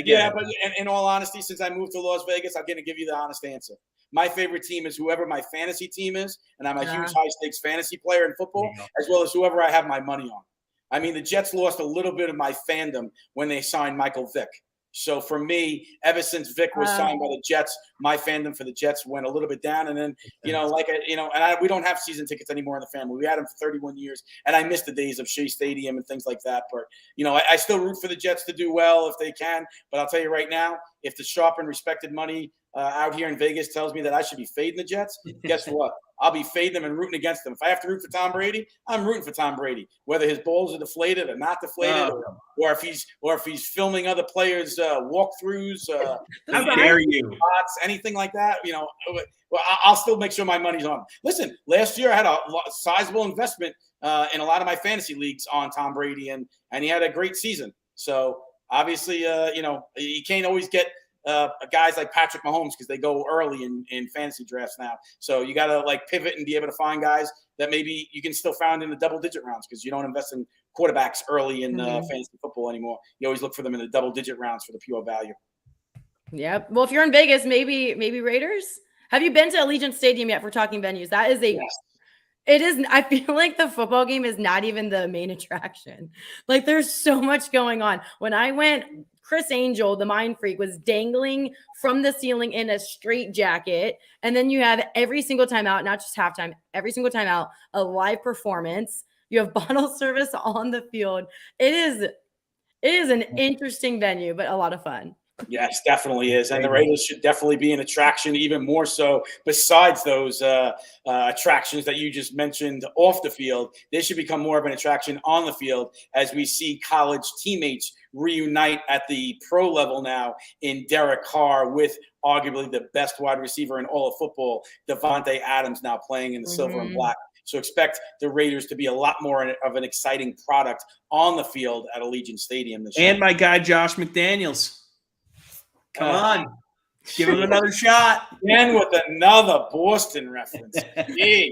Okay, but in all honesty, since I moved to Las Vegas, I'm going to give you the honest answer. My favorite team is whoever my fantasy team is, and I'm a huge high-stakes fantasy player in football, as well as whoever I have my money on. I mean, the Jets lost a little bit of my fandom when they signed Michael Vick. So for me, ever since Vick was signed by the Jets, my fandom for the Jets went a little bit down. And then, we don't have season tickets anymore in the family. We had them for 31 years, and I miss the days of Shea Stadium and things like that. But, I still root for the Jets to do well if they can. But I'll tell you right now, if the sharp and respected money out here in Vegas tells me that I should be fading the Jets, guess what? I'll be fading them and rooting against them. If I have to root for Tom Brady, I'm rooting for Tom Brady, whether his balls are deflated or not deflated, or if he's filming other players' walkthroughs, how dare you, anything like that. Well, I'll still make sure my money's on him. Listen, last year I had a sizable investment in a lot of my fantasy leagues on Tom Brady, and he had a great season. So obviously, you can't always get guys like Patrick Mahomes because they go early in fantasy drafts now. So you got to pivot and be able to find guys that maybe you can still find in the double-digit rounds, because you don't invest in quarterbacks early in fantasy football anymore. You always look for them in the double-digit rounds for the pure value. Yeah. Well, if you're in Vegas, maybe Raiders. Have you been to Allegiant Stadium yet? For talking venues, that is yes. It is. I feel like the football game is not even the main attraction. There's so much going on. When I went, Chris Angel, the mind freak, was dangling from the ceiling in a straight jacket. And then you have every single time out, not just halftime, every single time out, a live performance. You have bottle service on the field. It is an interesting venue, but a lot of fun. Yes, definitely is. And the Raiders should definitely be an attraction, even more so besides those attractions that you just mentioned off the field. They should become more of an attraction on the field as we see college teammates reunite at the pro level now in Derek Carr with arguably the best wide receiver in all of football, Devontae Adams, now playing in the silver and black. So expect the Raiders to be a lot more of an exciting product on the field at Allegiant Stadium this year. And my guy, Josh McDaniels. Come on. Give him another shot. And with another Boston reference. Jeez.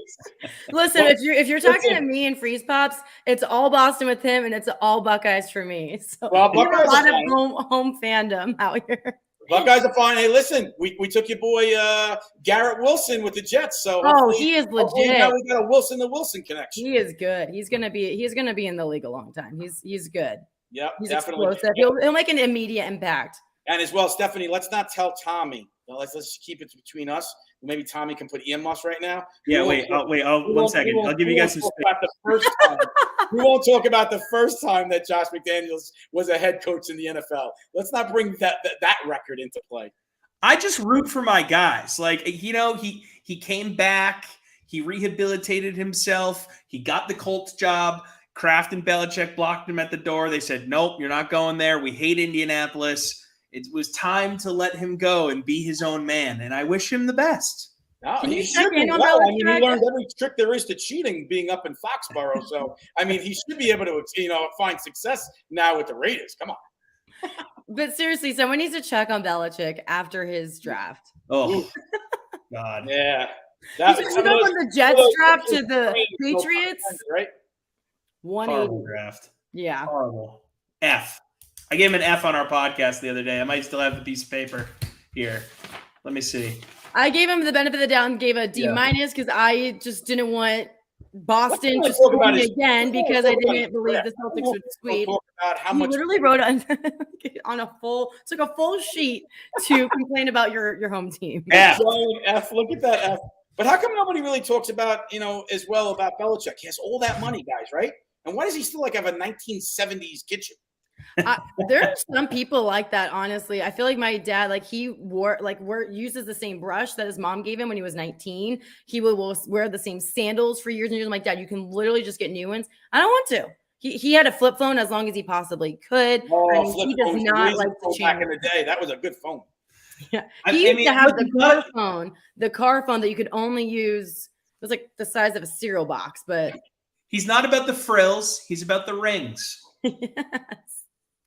Listen, if you're talking to me and Freeze Pops, it's all Boston with him, and it's all Buckeyes for me. So Well, we have a Buckeyes lot are of home fandom out here. Buckeyes are fine. Hey, listen, we took your boy Garrett Wilson with the Jets. So He is hopefully legit. now we got a Wilson to Wilson connection. He is good. He's gonna be in the league a long time. He's good. Yep, He's definitely. explosive. He'll make an immediate impact. And as well, Stephanie, let's not tell Tommy. Let's just keep it between us. Maybe Tommy can put earmuffs right now. Yeah, wait. 1 second. I'll give you guys some space. We won't talk about the first time that Josh McDaniels was a head coach in the NFL. Let's not bring that record into play. I just root for my guys. Like, he came back. He rehabilitated himself. He got the Colts job. Kraft and Belichick blocked him at the door. They said, nope, you're not going there. We hate Indianapolis. It was time to let him go and be his own man, and I wish him the best. No, Can he you should check be in on well. I mean, Belichick? he learned every trick there is to cheating being up in Foxborough. So, I mean, he should be able to, find success now with the Raiders. Come on. But seriously, someone needs to check on Belichick after his draft. Oh, God. Yeah. He should go from the Jets draft to the Patriots. Right? 180. Horrible draft. Yeah. Horrible. F. I gave him an F on our podcast the other day. I might still have the piece of paper here. Let me see. I gave him the benefit of the doubt and gave a D- because I just didn't want Boston to Let's talk sweep about me his- again because I didn't believe the Celtics would sweep. We'll talk about how He much literally wrote on a full sheet to complain about your home team. F. F. Look at that F. But how come nobody really talks about, as well about Belichick? He has all that money, guys, right? And why does he still have a 1970s kitchen? There are some people like that, honestly. I feel like my dad, he uses the same brush that his mom gave him when he was 19. He will wear the same sandals for years and years. I'm like, Dad, you can literally just get new ones. I don't want to. He had a flip phone as long as he possibly could. He does not like to change. Back in the day, that was a good phone. Yeah. He used to have the car phone that you could only use. It was like the size of a cereal box, but he's not about the frills. He's about the rings. Yes.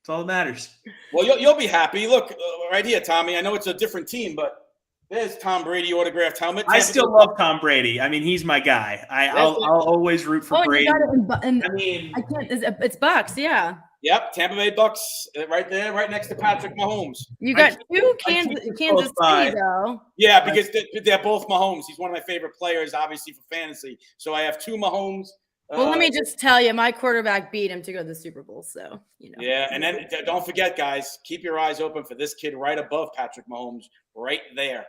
That's all that matters. Well, you'll be happy. Look, right here, Tommy. I know it's a different team, but there's Tom Brady autographed helmet. I still love Tom Brady. I mean, he's my guy. I'll always root for Brady. You got it I can't. It's Bucks, yeah. Yep, Tampa Bay Bucks, right there, right next to Patrick Mahomes. You got two Kansas City, though. Yeah, because they're both Mahomes. He's one of my favorite players, obviously, for fantasy. So I have two Mahomes. Well, let me just tell you, my quarterback beat him to go to the Super Bowl. So, Yeah, and then don't forget, guys, keep your eyes open for this kid right above Patrick Mahomes, right there.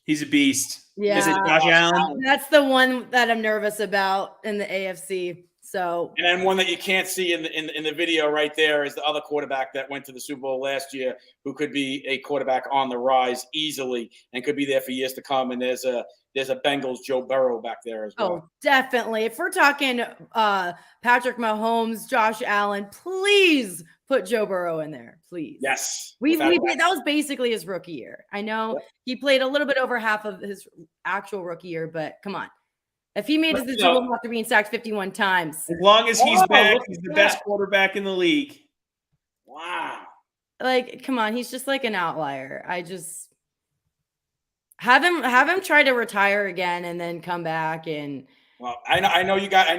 He's a beast. Yeah. Is it Josh Allen? That's the one that I'm nervous about in the AFC. So, and then one that you can't see in the video right there is the other quarterback that went to the Super Bowl last year, who could be a quarterback on the rise easily and could be there for years to come. And there's a Bengals Joe Burrow back there as well. Oh, definitely. If we're talking Patrick Mahomes, Josh Allen, please put Joe Burrow in there, please. Yes. That was basically his rookie year. I know he played a little bit over half of his actual rookie year, but come on. If he made it to the Super Bowl after being sacked 51 times. As long as he's back, he's the best quarterback in the league. Wow. Come on. He's just like an outlier. I just have him try to retire again and then come back. And well, I know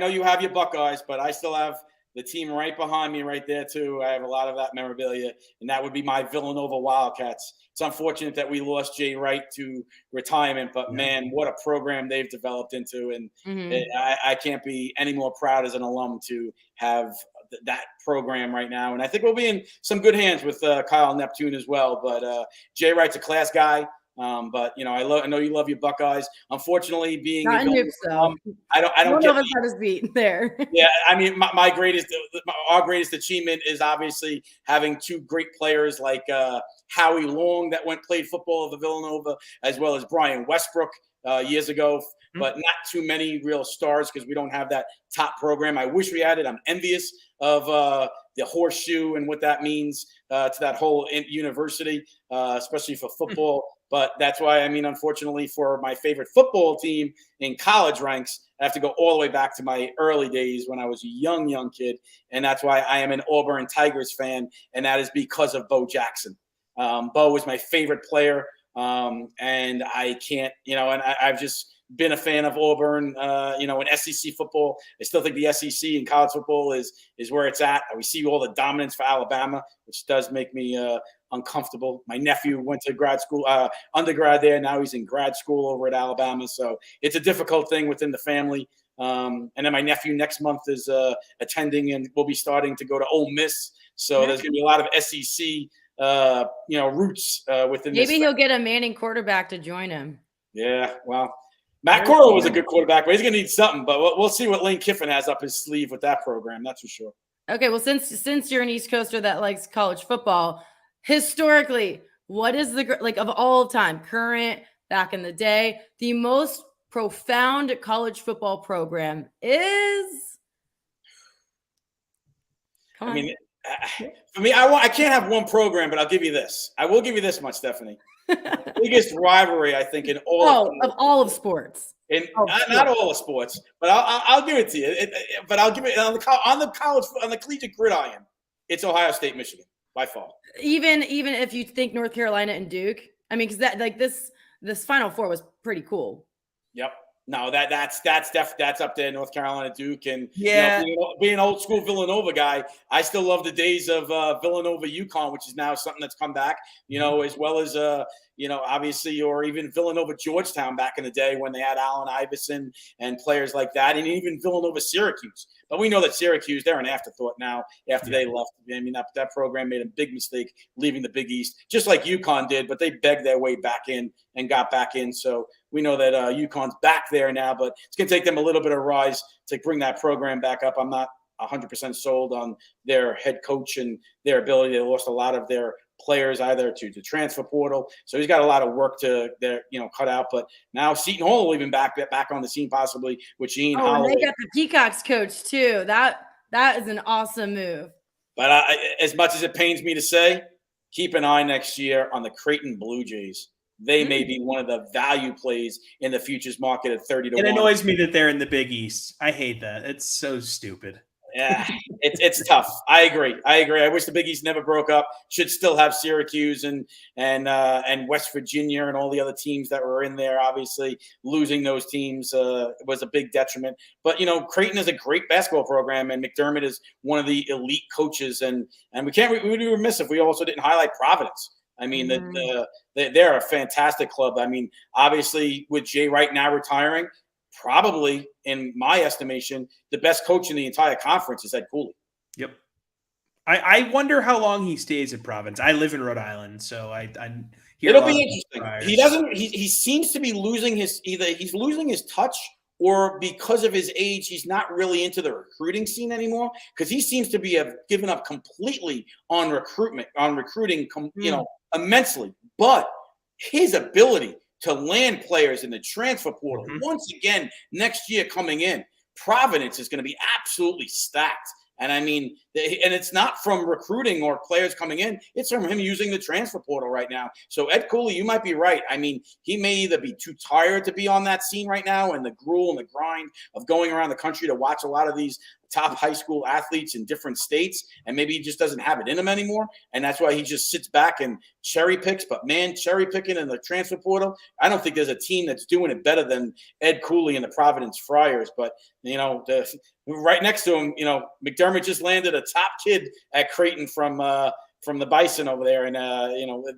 you have your Buckeyes, but I still have the team right behind me right there too. I have a lot of that memorabilia, and that would be my Villanova Wildcats. It's unfortunate that we lost Jay Wright to retirement, but man, what a program they've developed into. And I can't be any more proud as an alum to have that program right now. And I think we'll be in some good hands with Kyle Neptune as well. But Jay Wright's a class guy. But I know you love your Buckeyes. Unfortunately, being not in Duke, so I don't know if it's his beat there. Yeah, I mean, our greatest achievement is obviously having two great players like Howie Long that played football at the Villanova, as well as Brian Westbrook years ago. But not too many real stars because we don't have that top program. I wish we had it. I'm envious of the horseshoe and what that means to that whole university, especially for football. But that's why, I mean, unfortunately for my favorite football team in college ranks, I have to go all the way back to my early days when I was a young kid. And that's why I am an Auburn Tigers fan. And that is because of Bo Jackson. Bo was my favorite player. And I can't, and I've just been a fan of Auburn, in SEC football. I still think the SEC in college football is where it's at. We see all the dominance for Alabama, which does make me uncomfortable. My nephew went to grad school, undergrad there. Now he's in grad school over at Alabama. So it's a difficult thing within the family. And then my nephew next month is attending and will be starting to go to Ole Miss. So there's going to be a lot of SEC, roots within this. Maybe he'll get a Manning quarterback to join him. Yeah, well, Matt Corral was a good quarterback, but he's going to need something. But we'll see what Lane Kiffin has up his sleeve with that program. That's for sure. Okay, well, since you're an East Coaster that likes college football, historically, what is of all time, current, back in the day, the most profound college football program is? I mean, for me, I can't have one program, but I'll give you this. I will give you this much, Stephanie. Biggest rivalry, I think, in all of sports. Not all of sports, but I'll give it to you. But I'll give it on the collegiate gridiron. It's Ohio State, Michigan by far. Even if you think North Carolina and Duke, I mean, because that this Final Four was pretty cool. Yep. No, that's up there, North Carolina, Duke, and being an old school Villanova guy, I still love the days of Villanova, UConn, which is now something that's come back. As well as obviously, or even Villanova, Georgetown back in the day when they had Allen Iverson and players like that, and even Villanova, Syracuse. But we know that Syracuse, they're an afterthought now after they left. I mean, that program made a big mistake leaving the Big East, just like UConn did, but they begged their way back in and got back in. So we know that UConn's back there now, but it's going to take them a little bit of rise to bring that program back up. I'm not 100% sold on their head coach and their ability. They lost a lot of their players either to the transfer portal. So he's got a lot of work to cut out. But now Seton Hall will even back on the scene possibly with Gene Holloway. And they got the Peacocks coach too. That is an awesome move. But as much as it pains me to say, keep an eye next year on the Creighton Blue Jays. They may be one of the value plays in the futures market at 30 to 1. It annoys me that they're in the Big East. I hate that. It's so stupid. Yeah, it's tough. I agree. I wish the Big East never broke up. Should still have Syracuse and West Virginia and all the other teams that were in there. Obviously, losing those teams was a big detriment. But Creighton is a great basketball program, and McDermott is one of the elite coaches. And we would be remiss if we also didn't highlight Providence. I mean, they're a fantastic club. I mean, obviously, with Jay Wright now retiring, probably, in my estimation, the best coach in the entire conference is Ed Cooley. Yep. I wonder how long he stays at Providence. I live in Rhode Island, so I hear it'll be interesting. He seems to be losing he's losing his touch, or because of his age, he's not really into the recruiting scene anymore, because he seems to be given up completely on recruiting, immensely. But his ability to land players in the transfer portal, once again, next year coming in, Providence is going to be absolutely stacked. And I mean, and it's not from recruiting or players coming in. It's from him using the transfer portal right now. So Ed Cooley, you might be right. I mean, he may either be too tired to be on that scene right now and the gruel and the grind of going around the country to watch a lot of these top high school athletes in different states, and maybe he just doesn't have it in him anymore. And that's why he just sits back and cherry picks. But man, cherry picking in the transfer portal, I don't think there's a team that's doing it better than Ed Cooley and the Providence Friars. But, right next to him, McDermott just landed a top kid at Creighton from the Bison over there. And,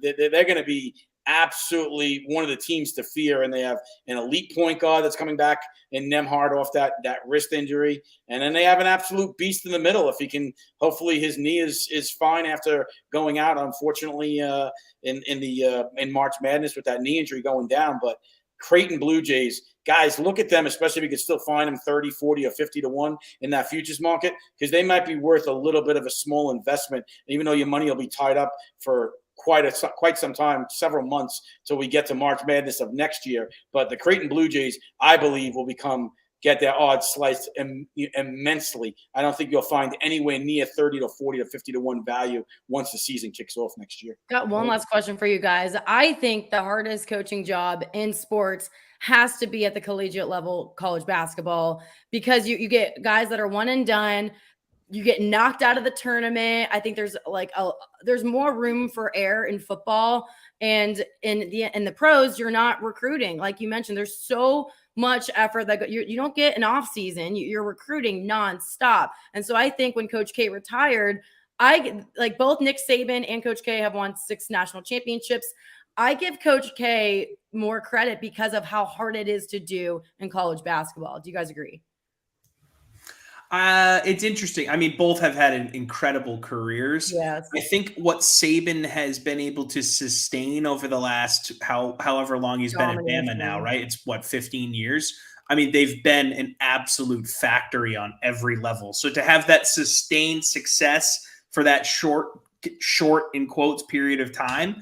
they're going to be absolutely one of the teams to fear. And they have an elite point guard that's coming back in Nemhard off that wrist injury. And then they have an absolute beast in the middle. If he can, hopefully his knee is fine after going out, unfortunately, in March Madness with that knee injury going down. But Creighton Blue Jays, guys, look at them, especially if you can still find them 30, 40, or 50 to 1 in that futures market, because they might be worth a little bit of a small investment, even though your money will be tied up for quite some time, several months, till we get to March Madness of next year. But the Creighton Blue Jays, I believe, will become get their odds sliced immensely. I don't think you'll find anywhere near 30 to 40 to 50 to 1 value once the season kicks off next year. Got one last question for you guys. I think the hardest coaching job in sports has to be at the collegiate level, college basketball, because you get guys that are one and done. You get knocked out of the tournament. I think there's there's more room for error in football, and in the pros, you're not recruiting. Like you mentioned, there's so much effort that you don't get an off season. You're recruiting nonstop. And so I think when Coach K retired, I like both Nick Saban and Coach K have won 6 national championships. I give Coach K more credit because of how hard it is to do in college basketball. Do you guys agree? It's interesting. I mean, both have had incredible careers. Yes. I think what Saban has been able to sustain over the last however long he's been at Bama now, right? It's 15 years. I mean, they've been an absolute factory on every level. So to have that sustained success for that short in quotes period of time,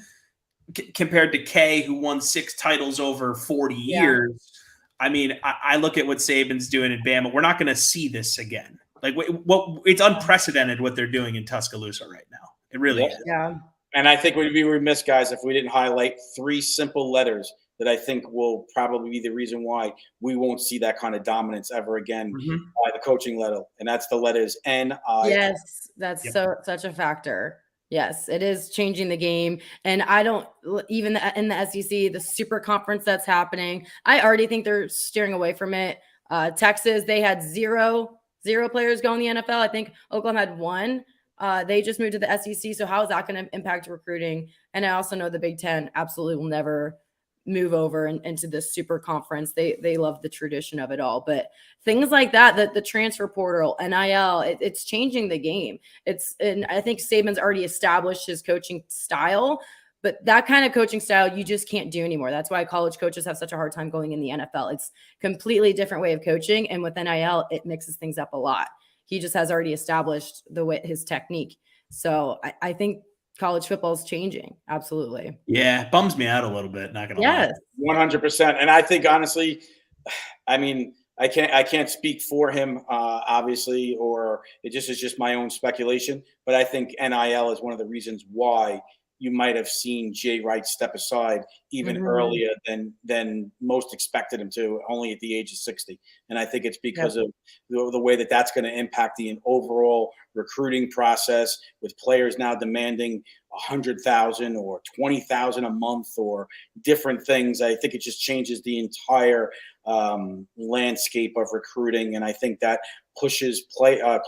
compared to K, who won 6 titles over 40 years. I mean, I look at what Saban's doing in Bama. We're not going to see this again. Like, it's unprecedented what they're doing in Tuscaloosa right now. It really is. Yeah. And I think we'd be remiss, guys, if we didn't highlight 3 simple letters that I think will probably be the reason why we won't see that kind of dominance ever again by the coaching level. And that's the letters N-I. Yes, that's such a factor. Yes, it is changing the game. And I don't even in the SEC, the super conference that's happening, I already think they're steering away from it. Texas, they had zero players go in the NFL. I think Oklahoma had 1. They just moved to the SEC. So how is that going to impact recruiting? And I also know the Big Ten absolutely will never move over into the super conference. They love the tradition of it all, but things like that, the transfer portal, NIL, it's changing the game. And I think Saban's already established his coaching style, but that kind of coaching style you just can't do anymore. That's why college coaches have such a hard time going in the NFL. It's completely different way of coaching. And with NIL, it mixes things up a lot. He just has already established his technique. So I think college football is changing. Absolutely. Yeah. Bums me out a little bit. Not going to lie. 100%. And I think honestly, I mean, I can't speak for him, obviously, or it just is just my own speculation, but I think NIL is one of the reasons why you might have seen Jay Wright step aside even earlier than most expected him to, only at the age of 60. And I think it's because of the way that's going to impact the overall recruiting process, with players now demanding $100,000 or $20,000 a month or different things. I think it just changes the entire landscape of recruiting, and I think that pushes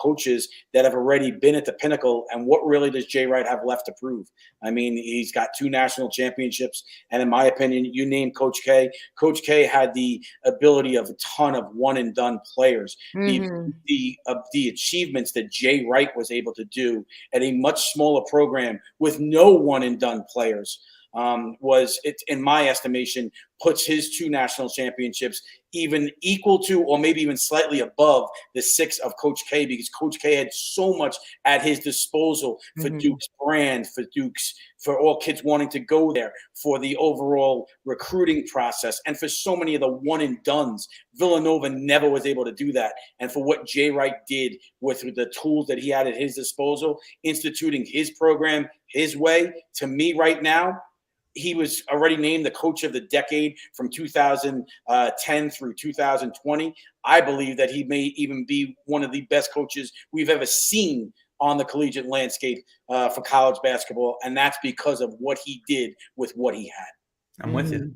coaches that have already been at the pinnacle. And what really does Jay Wright have left to prove? I mean, he's got 2 national championships, and in my opinion, you name Coach K. Coach K had the ability of a ton of one and done players. The achievements that Jay Wright was able to do at a much smaller program with no one and done players in my estimation, puts his 2 national championships even equal to, or maybe even slightly above, the 6 of Coach K, because Coach K had so much at his disposal for Duke's brand, for all kids wanting to go there, for the overall recruiting process, and for so many of the one and dones. Villanova never was able to do that. And for what Jay Wright did with the tools that he had at his disposal, instituting his program his way, to me right now, he was already named the coach of the decade from 2010 through 2020. I believe that he may even be one of the best coaches we've ever seen on the collegiate landscape for college basketball. And that's because of what he did with what he had. I'm with you.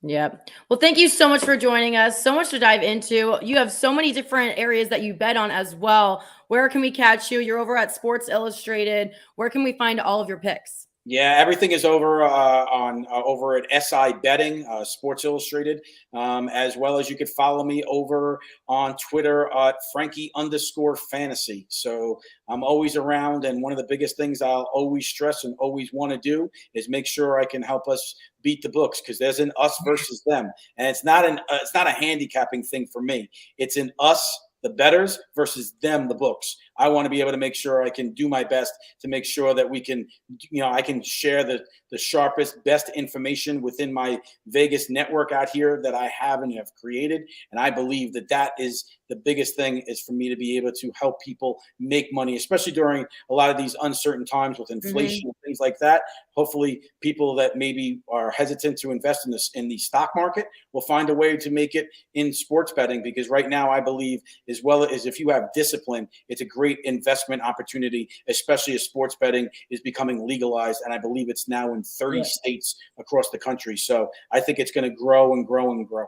Yep. Well, thank you so much for joining us. So much to dive into. You have so many different areas that you bet on as well. Where can we catch you? You're over at Sports Illustrated. Where can we find all of your picks? Yeah, everything is over over at SI Betting, Sports Illustrated, as well as you could follow me over on Twitter at Frankie_fantasy. So I'm always around, and one of the biggest things I'll always stress and always want to do is make sure I can help us beat the books, because there's an us versus them, and it's not a handicapping thing for me. It's an us the bettors versus them, the books. I want to be able to make sure I can do my best to make sure that we can, I can share the sharpest, best information within my Vegas network out here that I have and have created. And I believe that is the biggest thing, is for me to be able to help people make money, especially during a lot of these uncertain times with inflation and things like that. Hopefully people that maybe are hesitant to invest in the stock market will find a way to make it in sports betting, because right now I believe, as well as if you have discipline, it's a great investment opportunity, especially as sports betting is becoming legalized. And I believe it's now in 30 states across the country. So I think it's going to grow and grow and grow.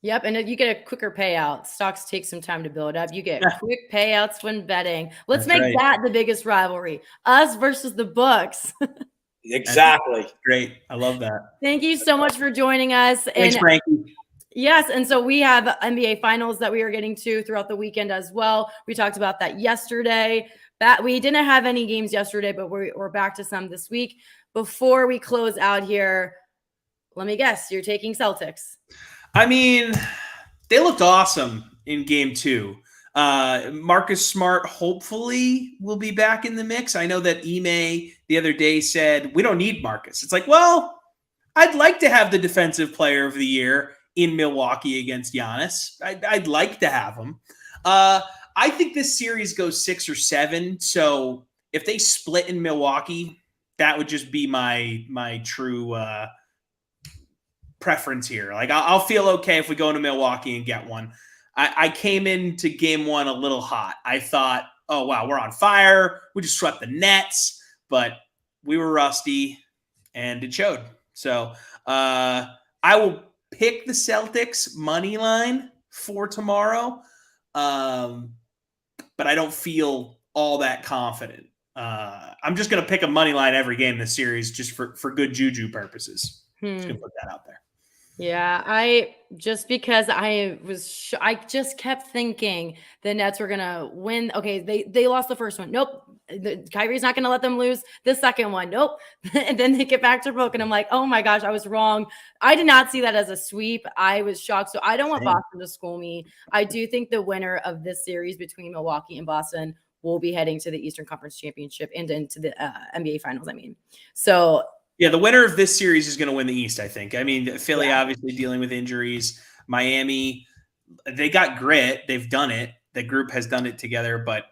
Yep. And you get a quicker payout. Stocks take some time to build up. You get quick payouts when betting. Let's make that the biggest rivalry. Us versus the books. Exactly. That's great. I love that. Thank you so much for joining us. Thanks, Frankie. Yes. And so we have NBA finals that we are getting to throughout the weekend as well. We talked about that yesterday. We didn't have any games yesterday, but we're back to some this week. Before we close out here, let me guess, you're taking Celtics. I mean, they looked awesome in game 2. Marcus Smart hopefully will be back in the mix. I know that Ime the other day said, we don't need Marcus. It's like, well, I'd like to have the defensive player of the year in Milwaukee against Giannis. I'd like to have him. I think this series goes 6 or 7. So if they split in Milwaukee, that would just be my true preference here. Like I'll feel okay if we go into Milwaukee and get one. I came into game 1 a little hot. I thought, oh wow, we're on fire. We just swept the Nets, but we were rusty and it showed. So I will pick the Celtics money line for tomorrow. But I don't feel all that confident. I'm just going to pick a money line every game in this series just for good juju purposes. Just going to put that out there. Yeah, because I just kept thinking the Nets were gonna win. Okay, they lost the first one. Nope, Kyrie's not gonna let them lose the second one. Nope, and then they get back to Brooklyn. I'm like, oh my gosh, I was wrong. I did not see that as a sweep. I was shocked. So I don't want Boston to school me. I do think the winner of this series between Milwaukee and Boston will be heading to the Eastern Conference Championship and into the NBA Finals. So. Yeah, the winner of this series is going to win the East, I think. I mean, Philly obviously dealing with injuries. Miami, they got grit. They've done it. The group has done it together, but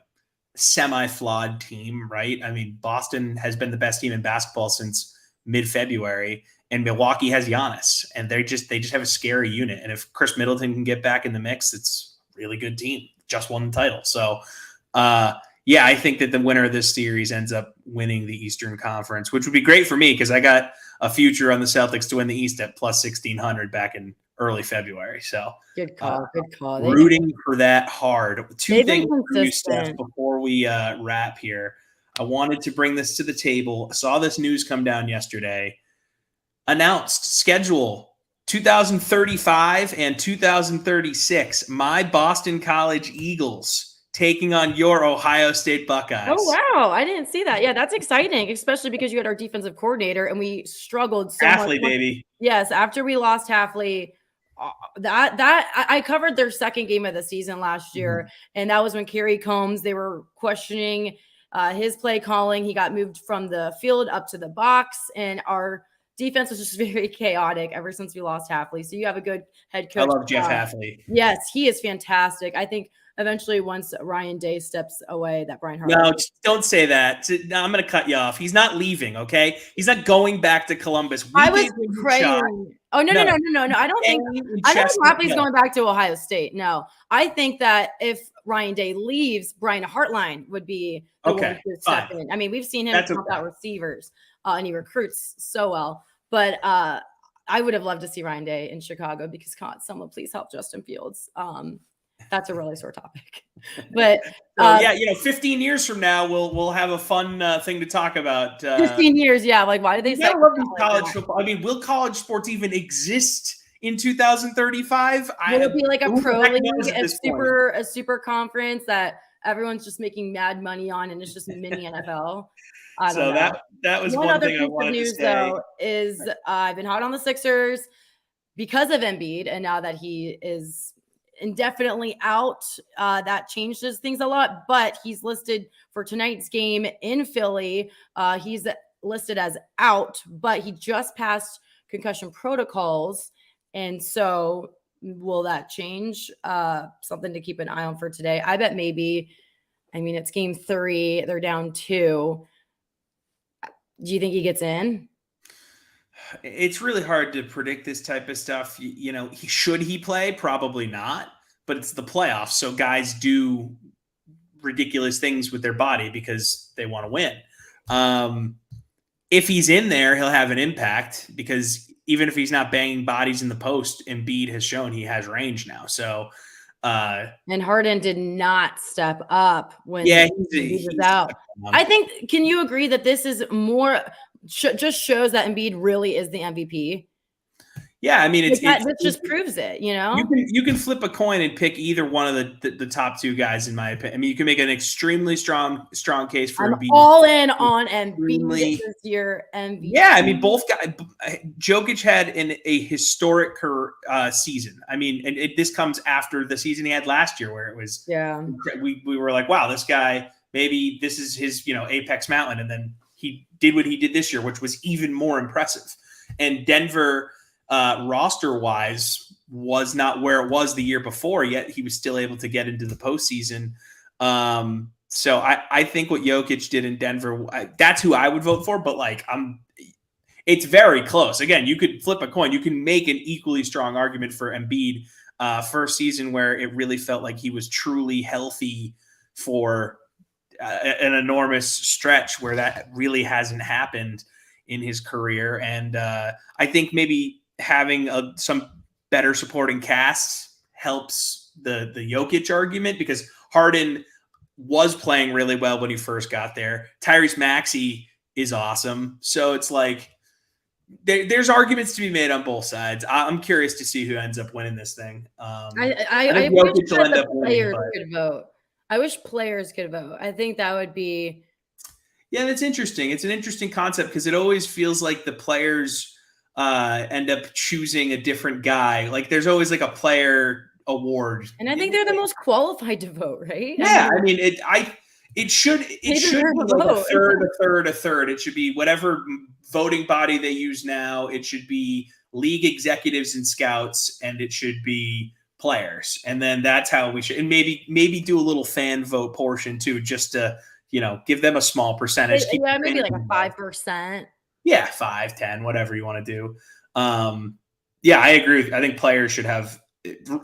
semi-flawed team, right? I mean, Boston has been the best team in basketball since mid-February, and Milwaukee has Giannis, and they just have a scary unit. And if Chris Middleton can get back in the mix, it's a really good team. Just won the title. So, yeah, I think that the winner of this series ends up winning the Eastern Conference, which would be great for me because I got a future on the Celtics to win the East at plus 1,600 back in early February. So good call. Rooting for that hard. Two things for you, Steph, before we wrap here. I wanted to bring this to the table. I saw this news come down yesterday. Announced schedule 2035 and 2036. My Boston College Eagles taking on your Ohio State Buckeyes. Oh, wow. I didn't see that. Yeah, that's exciting, especially because you had our defensive coordinator and we struggled so Hafley, much. Baby. Yes, after we lost Hafley, I covered their second game of the season last year, and that was when Kerry Combs, they were questioning his play calling. He got moved from the field up to the box, and our defense was just very chaotic ever since we lost Hafley. So you have a good head coach. I love Jeff Hafley. Yes, he is fantastic. I think eventually, once Ryan Day steps away, that Brian Hartman. No, don't say that. No, I'm going to cut you off. He's not leaving, okay? He's not going back to Columbus. I was praying. Oh, no. I don't think Hafley's going back to Ohio State. No, I think that if Ryan Day leaves, Brian Hartline would be the one to step in. I mean, we've seen him help out receivers, and he recruits so well. But I would have loved to see Ryan Day in Chicago because, God, someone please help Justin Fields. That's a really sore topic, but 15 years from now, we'll have a fun thing to talk about. 15 years, yeah. Like, why do they say? I love college football. I mean, will college sports even exist in 2035? Will it be like a pro league, a super conference that everyone's just making mad money on, and it's just mini NFL? I don't know. that was one thing I wanted to say. Though, is I've been hot on the Sixers because of Embiid, and now that he is indefinitely out. That changes things a lot, but he's listed for tonight's game in Philly. He's listed as out, but he just passed concussion protocols. And so will that change? Something to keep an eye on for today. I bet maybe. I mean, it's game 3. They're down 2. Do you think he gets in? It's really hard to predict this type of stuff. Should he play? Probably not, but it's the playoffs. So guys do ridiculous things with their body because they want to win. If he's in there, he'll have an impact because even if he's not banging bodies in the post, Embiid has shown he has range now. So, and Harden did not step up when he was out. I think, can you agree that this is more just shows that Embiid really is the MVP? Yeah, I mean, this just proves it. You can flip a coin and pick either one of the top 2 guys, in my opinion. I mean, you can make an extremely strong case for Embiid. All in on Embiid this year. MVP. Yeah, I mean, both guys. Jokic had a historic season. I mean, and this comes after the season he had last year, where it was we were like, wow, this guy, maybe this is his apex mountain, and then he did what he did this year, which was even more impressive. And Denver, roster-wise, was not where it was the year before, yet he was still able to get into the postseason. So I think what Jokic did in Denver, that's who I would vote for, but it's very close. Again, you could flip a coin. You can make an equally strong argument for Embiid for a season where it really felt like he was truly healthy for an enormous stretch where that really hasn't happened in his career. And I think maybe having some better supporting casts helps the Jokic argument, because Harden was playing really well when he first got there. Tyrese Maxey is awesome. So it's like there's arguments to be made on both sides. I'm curious to see who ends up winning this thing. I wish that the players could vote. I wish players could vote. I think that would be. Yeah, that's interesting. It's an interesting concept because it always feels like the players end up choosing a different guy. Like there's always like a player award, and I think they're the most qualified to vote, right? Yeah, it should be like a third. It should be whatever voting body they use now. It should be league executives and scouts, and it should be players, and then that's how we should. And maybe do a little fan vote portion too, just to give them a small percentage. Yeah, maybe like a 5%. Yeah, 5, 10, whatever you want to do. Yeah, I agree. I think players should have.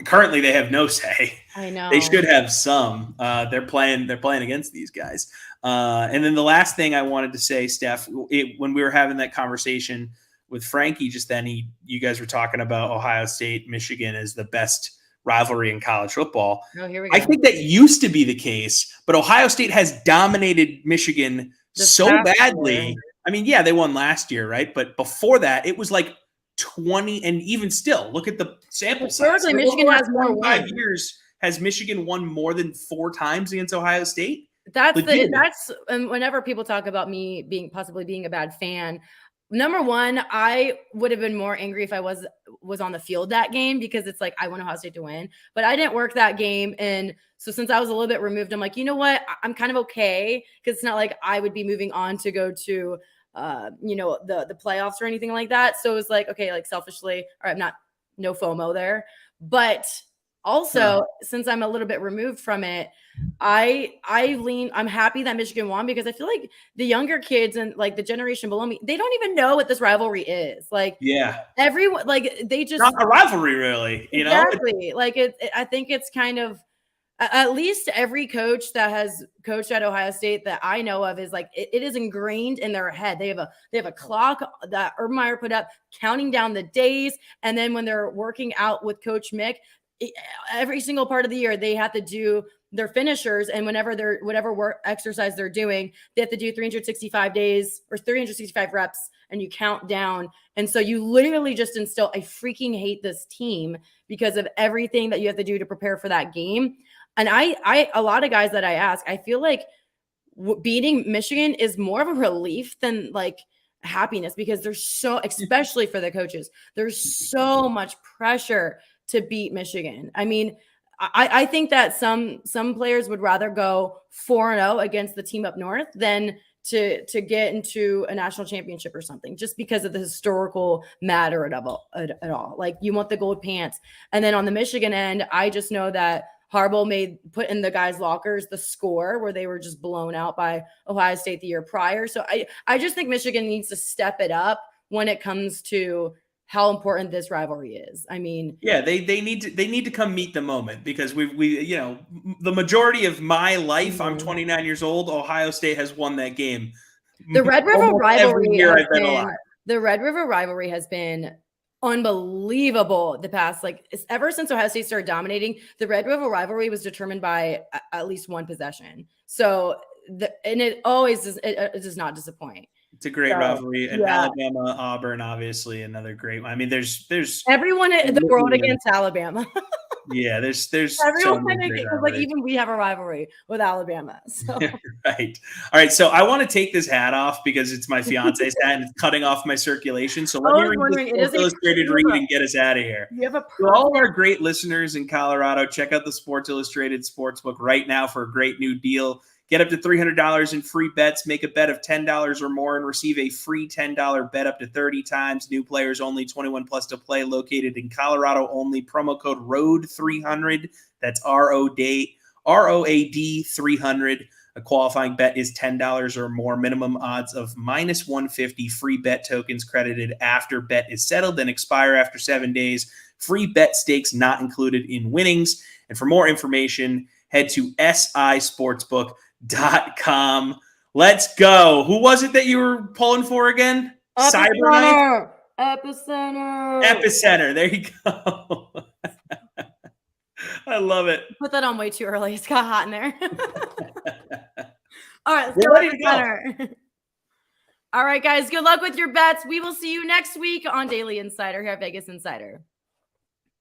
Currently, they have no say. I know they should have some. They're playing against these guys. And then the last thing I wanted to say, Steph, when we were having that conversation with Frankie just then, you guys were talking about Ohio State, Michigan as the best rivalry in college football. Oh, here we go. I think that used to be the case, but Ohio State has dominated Michigan so badly. I mean, yeah, they won last year, right? But before that, it was like 20, and even still, look at the sample size. Historically, Michigan has more wins. 5 years, has Michigan won more than 4 times against Ohio State? That's and whenever people talk about me possibly being a bad fan, number one, I would have been more angry if I was on the field that game, because it's like I want Ohio State to win, but I didn't work that game, and so since I was a little bit removed, I'm like, you know what, I'm kind of okay, because it's not like I would be moving on to go to the playoffs or anything like that. So it was like, okay, like selfishly, all right, no FOMO there, but also since I'm a little bit removed from it, I'm happy that Michigan won, because I feel like the younger kids and like the generation below me, they don't even know what this rivalry is. Like, yeah, everyone, like they just not a rivalry really, exactly. Like I think it's kind of, at least every coach that has coached at Ohio State that I know of is like, it is ingrained in their head. They have a clock that Urban Meyer put up counting down the days. And then when they're working out with Coach Mick, every single part of the year, they have to do their finishers. And whatever work exercise they're doing, they have to do 365 days or 365 reps, and you count down. And so you literally just instill, I freaking hate this team because of everything that you have to do to prepare for that game. And a lot of guys that I ask, I feel like beating Michigan is more of a relief than like happiness, because especially for the coaches, there's so much pressure to beat Michigan. I mean, I think that some players would rather go 4-0 against the team up north than to get into a national championship or something, just because of the historical matter at all. Like, you want the gold pants. And then on the Michigan end, I just know that Harbaugh put in the guys' lockers the score where they were just blown out by Ohio State the year prior. So I just think Michigan needs to step it up when it comes to how important this rivalry is. I mean, yeah, they need to come meet the moment, because we you know, the majority of my life, I'm 29 years old. Ohio State has won that game. The Red River rivalry every year I've been alive. The Red River rivalry has been unbelievable the past, like, ever since Ohio State started dominating. The Red River rivalry was determined by at least one possession. So and it always it does not disappoint. It's a great rivalry. And Alabama, Auburn, obviously another great one. I mean, there's everyone in the world against Alabama. Yeah, there's everyone, like, even we have a rivalry with Alabama. So. Right. All right. So I want to take this hat off because it's my fiance's hat and it's cutting off my circulation. So let me read this Sports Illustrated read and get us out of here. To all of our great listeners in Colorado, check out the Sports Illustrated Sportsbook right now for a great new deal. Get up to $300 in free bets. Make a bet of $10 or more and receive a free $10 bet up to 30 times. New players only, 21 plus to play. Located in Colorado only. Promo code ROAD300. That's ROAD 300. A qualifying bet is $10 or more. Minimum odds of -150. Free bet tokens credited after bet is settled and expire after 7 days. Free bet stakes not included in winnings. And for more information, head to sisportsbook.com. Let's go. Who was it that you were pulling for again? Epicenter. Epicenter. There you go. I love it. Put that on way too early. It's got hot in there. All right, let's go Epicenter. All right, guys. Good luck with your bets. We will see you next week on Daily Insider here at Vegas Insider.